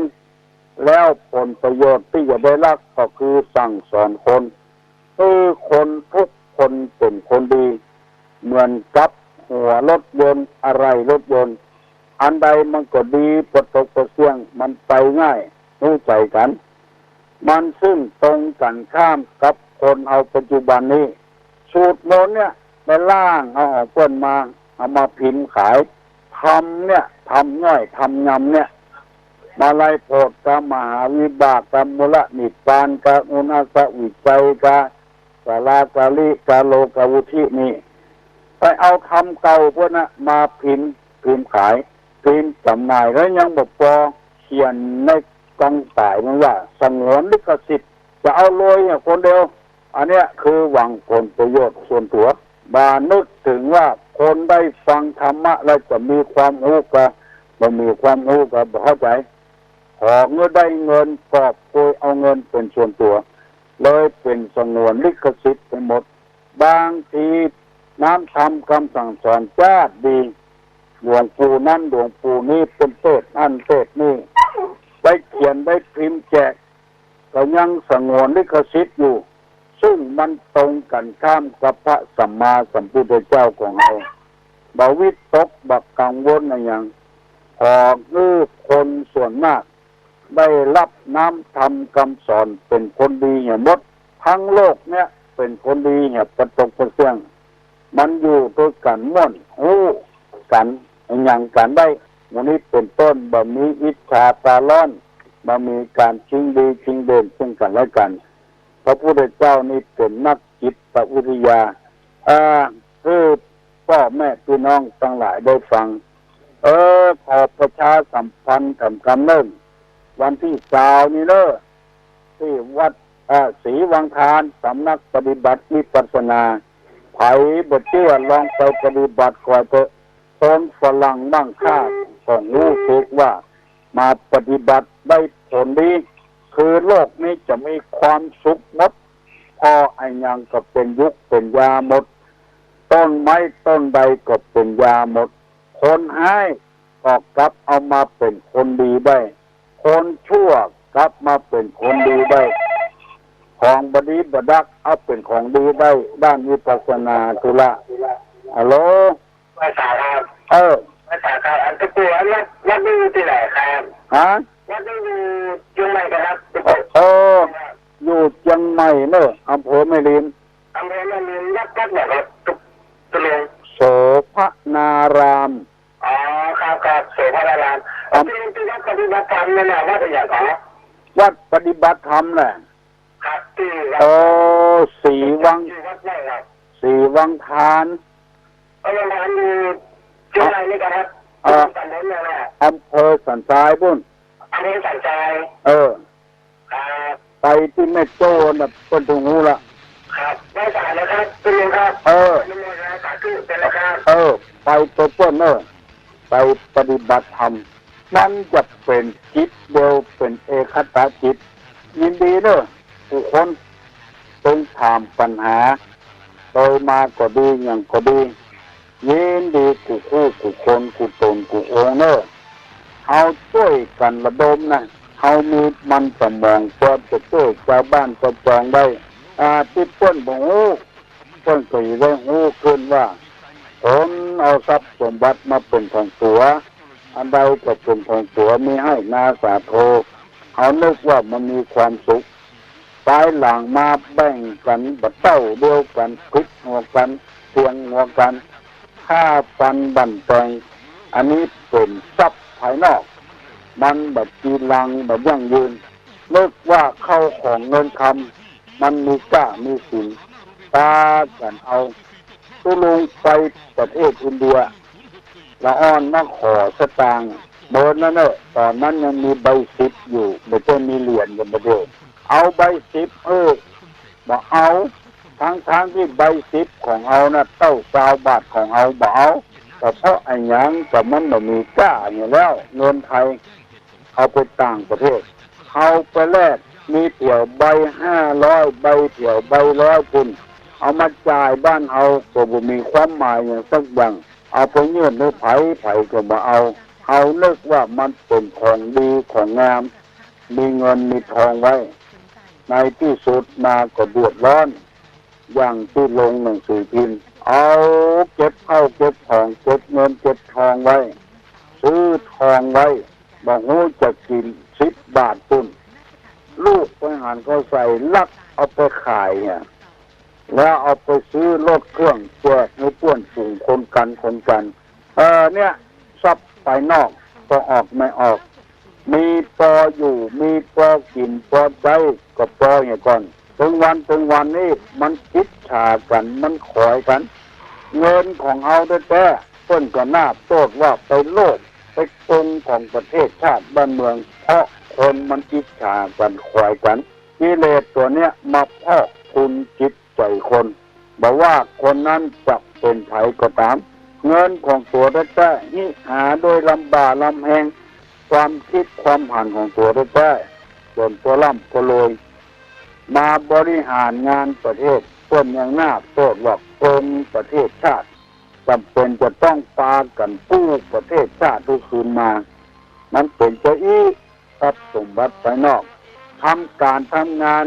แล้วผลประโยชน์ที่จะได้รับก็คือสั่งสอนคนคือคนทุกคนเป็นคนดีเหมือนกับหัวรถยนต์อะไรรถยนต์อันใดมันก็ดีประตกประเสียงมันไปง่ายรู้ใจกันมันซึ่งตรงกันข้ามกับคนเอาปัจจุบันนี้สูตรโน้นเนี่ยไปล่างเอาออกเปิ้นมาเอามาพิมพ์ขายทำเนี่ยทำง่อยทำงำเนี่ยมาไล่โพดกามหาวิบากกามมูลนิพพานกาอุณาสวิจัยกาสาลากาลิกาโลกาวุธินี่ไปเอาทำเก่าพวกนั้นมาพิมพ์ขายพิมพ์จำหน่ายแล้วยังบอกพอเขียนในกองต่ายมันว่าสงวนลิขสิทธิ์จะเอารวยเนี่ยคนเดียวอันเนี้ยคือหวังผลประโยชน์ส่วนตัวบานึกถึงว่าคนได้ฟังธรรมะแล้วจะมีความรู้กับบ่มีความรู้กับบ่เข้าใจขอเงินได้เงินกอบโกยเอาเงินเป็นส่วนตัวเลยเป็นสงวนลิขสิทธิ์ไปหมดบางทีน้ำทำคำสั่งสอนจ้าดีหลวงปู่นั่นหลวงปู่นี้เป็นเทศนั่นเทศนี่ได้เขียนได้พิมพ์แจกก็ยังสงวนลิขสิทธิ์อยู่ซึ่งมันตรงกันข้ามกับพระสัมมาสัมพุทธเจ้าของเราบ่วิตกบักกังวลอะไรอย่างพอคนส่วนมากได้รับน้ำธรรมคำสอนเป็นคนดีเนี่ยหมดทั้งโลกเนี่ยเป็นคนดีเนี่ยประตกประเสียงมันอยู่ด้วยกันม่วนกันอย่างกันได้วันนี้เป็นต้นบ่มีอิจฉาตาร้อนบ่มีการชิงดีชิงเด่นซึ่งกันและกันพระพุทธเจ้านี่เป็นนักจิตวิทยาคือพ่อแม่พี่น้องทั้งหลายได้ฟังขอประชาสัมพันธ์กันเริ่มวันที่20นี้ที่วัดศรีวังทานสำนักปฏิบัติวิปัสสนาไผบ่เชื่อลองไปปฏิบัติก่อนเถอะคนฝรั่งบ้างค่าของรู้สึกว่ามาปฏิบัติได้ผลดีคือโลกนี้จะมีความสุขหมดพอไอ้ยังก็เป็นยุคเป็นยาหมดต้นไม้ต้นใดก็เป็นยาหมดคนให้ก็กลับเอามาเป็นคนดีได้คนชั่วกลับมาเป็นคนดีได้ของบดีบดักเอาเป็นของดีได้ด้านวิปัสสนาธุระฮัลโหลภาษาครับภาษาครับอันตะกัววัดดูที่ไหนครับวัดดูอยู่เชียงใหม่ครับอยู่เชียงใหม่ ไม่เนอะอำเภอแม่ริมยักษ์แบบว่าตุลงโสภนารามอ๋อครับโสภนารามที่วัดปฏิบัติธรรมนั่นแหละวัดอย่างไรวัดปฏิบัติธรรมแหละครับที่สีวังสีวังทานวังทานอยู่ที่ไหนนี่ครับอำเภอสันทรายบุญอำเภอสันทรายไปที่แม่โจ้น่ะเป็นตรงนู้นละครับได้สายแล้วครับเป็นยังครับไปตัวเพื่อนไปปฏิบัติธรรมนั่นจะเป็นจิตเดียวเป็นเอกตาจิตยินดีผู้คนต้องถามปัญหาโดยมาก็ดีอย่างก็ดียินดีกูคู่กูคนกูตนกูองเอาช่วยกันระดมนะเอามีมันสมองเพื่อจะช่วยชาวบ้านก็แปลงได้ที่เพื่อนบอกเพื่อนก็ได้หูขึ้นว่าผมเอาทรัพย์สมบัติมาเป็นทองตัวอันใดก็เป็นทองตัวมีให้นาสาโทเขานึกว่ามันมีความสุขตายหลังมาแบ่งกันบัดเต้าเดียวกันคลิกหัวกันเพียงหัวกันฆ่าฟันบั่นแตงอันนี้เป็นทรัพย์ภายนอกมันแบบจีรังแบบยั่งยืนนึกว่าเข้าของเงินคำมันมีก้ามีสินตากันเอาตุลุงไปประเทศอินเดียละอ่อนมาขอสตางค์โดนนั่นตอนนั้นยังมีใบสิบอยู่ไม่ใช่มีเหรียญกันประเดี๋ยวเอาใบสิบบอกเอาทั้งที่ใบสิบของเอานะเต้า20 บาทของเอาบอกเอาแต่เพราะไอ้ยังแต่มันไม่มีก้าอยู่แล้วเงินไทยเอาไปต่างประเทศเอาไปแลกมีเถี่ยวใบ500ใบเถี่ยวใบ100คุณเอามาจ่ายบ้านเอาก็บ่มีความหมายอย่างสักอย่างเอาไปเงื่อนในไผ่ก็มาเอาเลิกว่ามันเป็นของดีของงามมีเงินมีทองไว้ในที่สุดมาก็เดือดร้อนอย่างที่ลงหนังสือพิมพ์เอาเก็บเข้าเก็บของเก็บเงินเก็บทองไว้ซื้อทองไว้บอกหูจะกิน10 บาทคุณลูกไปหันเขาใส่ลักเอาไปขายเนี่ยแล้วเอาไปซื้อรถเครื่องแจกให้เพื่อนฝูงคนกันเนี่ยทรัพย์ภายนอกก็ออกไม่ออกมีพออยู่มีพอกินพอใช้ก็พออย่างก่อนถึงวันนี้มันคิดฉากันมันขอยกันเงินของเอาแต่เพิ่นก็น่าโทษว่าไปโลภไปตรงของประเทศชาติบ้านเมืองเพราะคนมันคิดฉากันขอยกันกิเลสตัวเนี้ยมาพอกคุณจิตใจคนบอกว่าคนนั้นจะเป็นไผก็ตามเงินของตัวแท้ๆนี่หาโดยลำบากลำแหงความคิดความหันของตัวแท้ๆส่วนตัวล่ำตัวรวยมาบริหารงานประเทศเพื่อนอย่างน่าโทษว่าคนประเทศชาติจำเป็นจะต้องปากันกู้ประเทศชาติทุกคืนมามันเป็นเจ้าอี้ทรัพย์สมบัติภายนอกทำการทำงาน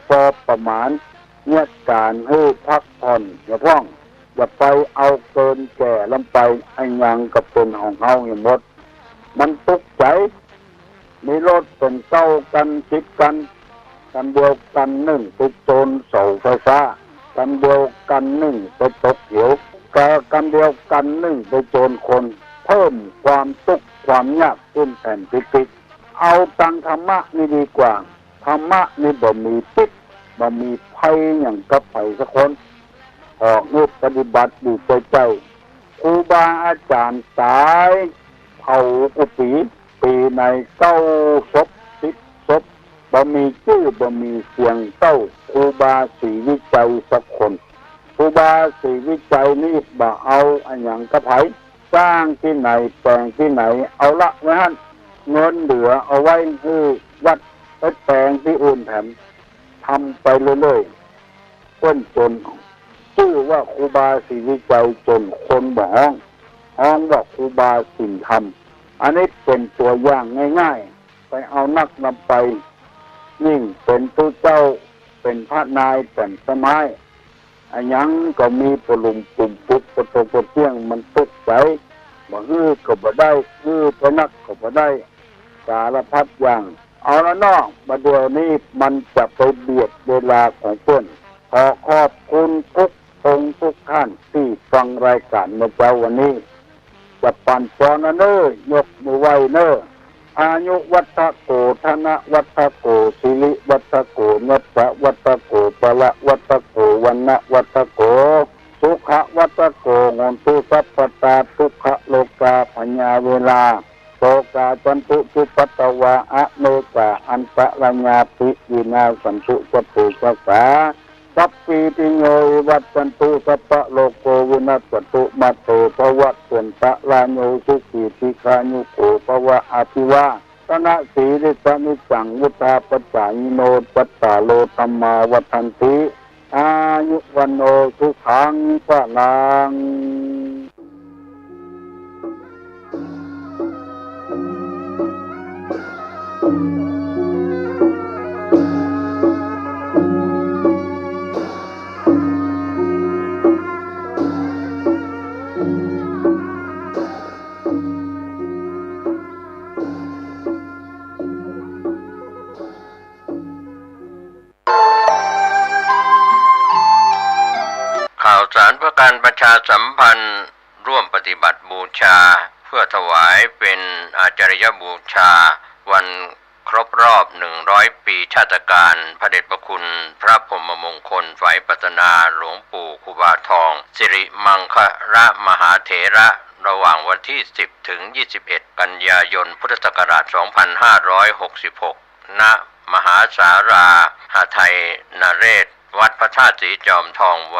พอประมาณเนี่ยการพักผ่อนอย่าไปเอาเกินแก่ลำไปไอ้ยังกับเป็นของเฮาอย่างหมดมันตกใจมีรถเป็นเต้ากันจิบกันเดียวกันไปโจรเสาไฟฟ้ากันเดียวกันไปตกเหวกันเดียวกันไปโจรคนเพิ่มความทุกข์ความยากขึ้นแผ่นติดเอาตังธรรมะนี่ดีกว่าธรรมะนี่บ่มีปิดบ่มีภัยอย่างกับไผสักคนออกนึกปฏิบัติอยู่ใจครูบาอาจารย์สายเผาอุปีใน9 ศพ10 ศพบ่มีชื่อบ่มีเสียงครูบาศรีวิจัยสักคนครูบาศรีวิจัยนี่บ่เอาอันอย่างกับไผสร้างที่ไหนแปลงที่ไหนเอาละไว้หั่นเงินเหลือเอาไว้วัดไปแปลงที่อื่นแถมทำไปเรื่อยๆต้นจนชื่อว่าครูบาศรีวิจัยจนคนบ่ห้องว่าครูบาสินธรรมอันนี้เป็นตัวอย่างง่ายๆไปเอานักนำไปยิ่งเป็นตู้เจ้าเป็นพระนายแต่งสมัยอันยังก็มีปลุมปุ่มปุ๊บประตูประเตียงมันตกใจบ่ก็บ่ได้ไปนักก็บ่ได้สารพัดอย่าง เอาละเนาะมาเดี๋ยวนี้มันจะไปเบียดเวลาของเพื่อนขอขอบคุณทุกองค์ทุกท่านที่ฟังรายการในเช้าวันนี้จะปั่นปอนเนอยกมือไหวเนออายุวัฒโกธนะวัฒโกสิริวัฒโกนัสวัฒโกปะละวัฒโกวันนะวัฒโกสุขวัฒโกงนตุสัพพตาทุกขโลกาพญาเวลาโสกาจันตุสุปัตตวาอะเมกาอันตะรัญญาภิวินาสันตุสัพพุสัสสะสัพพิติโยวัตสันตุสัพพะโลกโกวินัสสตุมัตโตภวะเสนตะลาโยสุขีติคานุโกภวะอาภิวาตนะสีริสนิจังวุธาปัจจายโนปัตตาโลธัมมาวัฏันติอายุวันโนสุขังพลังข่าวสารเพื่อการประชาสัมพันธ์ร่วมปฏิบัติบูชาเพื่อถวายเป็นอาจารยบูชาวันครบรอบ100 ปีชาตการพระเดชพระคุณพระพรหมมงคลไฝปัตนาหลวงปู่ครูบาทองสิริมังคละมหาเถระระหว่างวันที่10 ถึง 21 กันยายนพุทธศักราช 2566 ณ มหาสาราหทัยนเรศวัดพระธาตุสีจอมทองว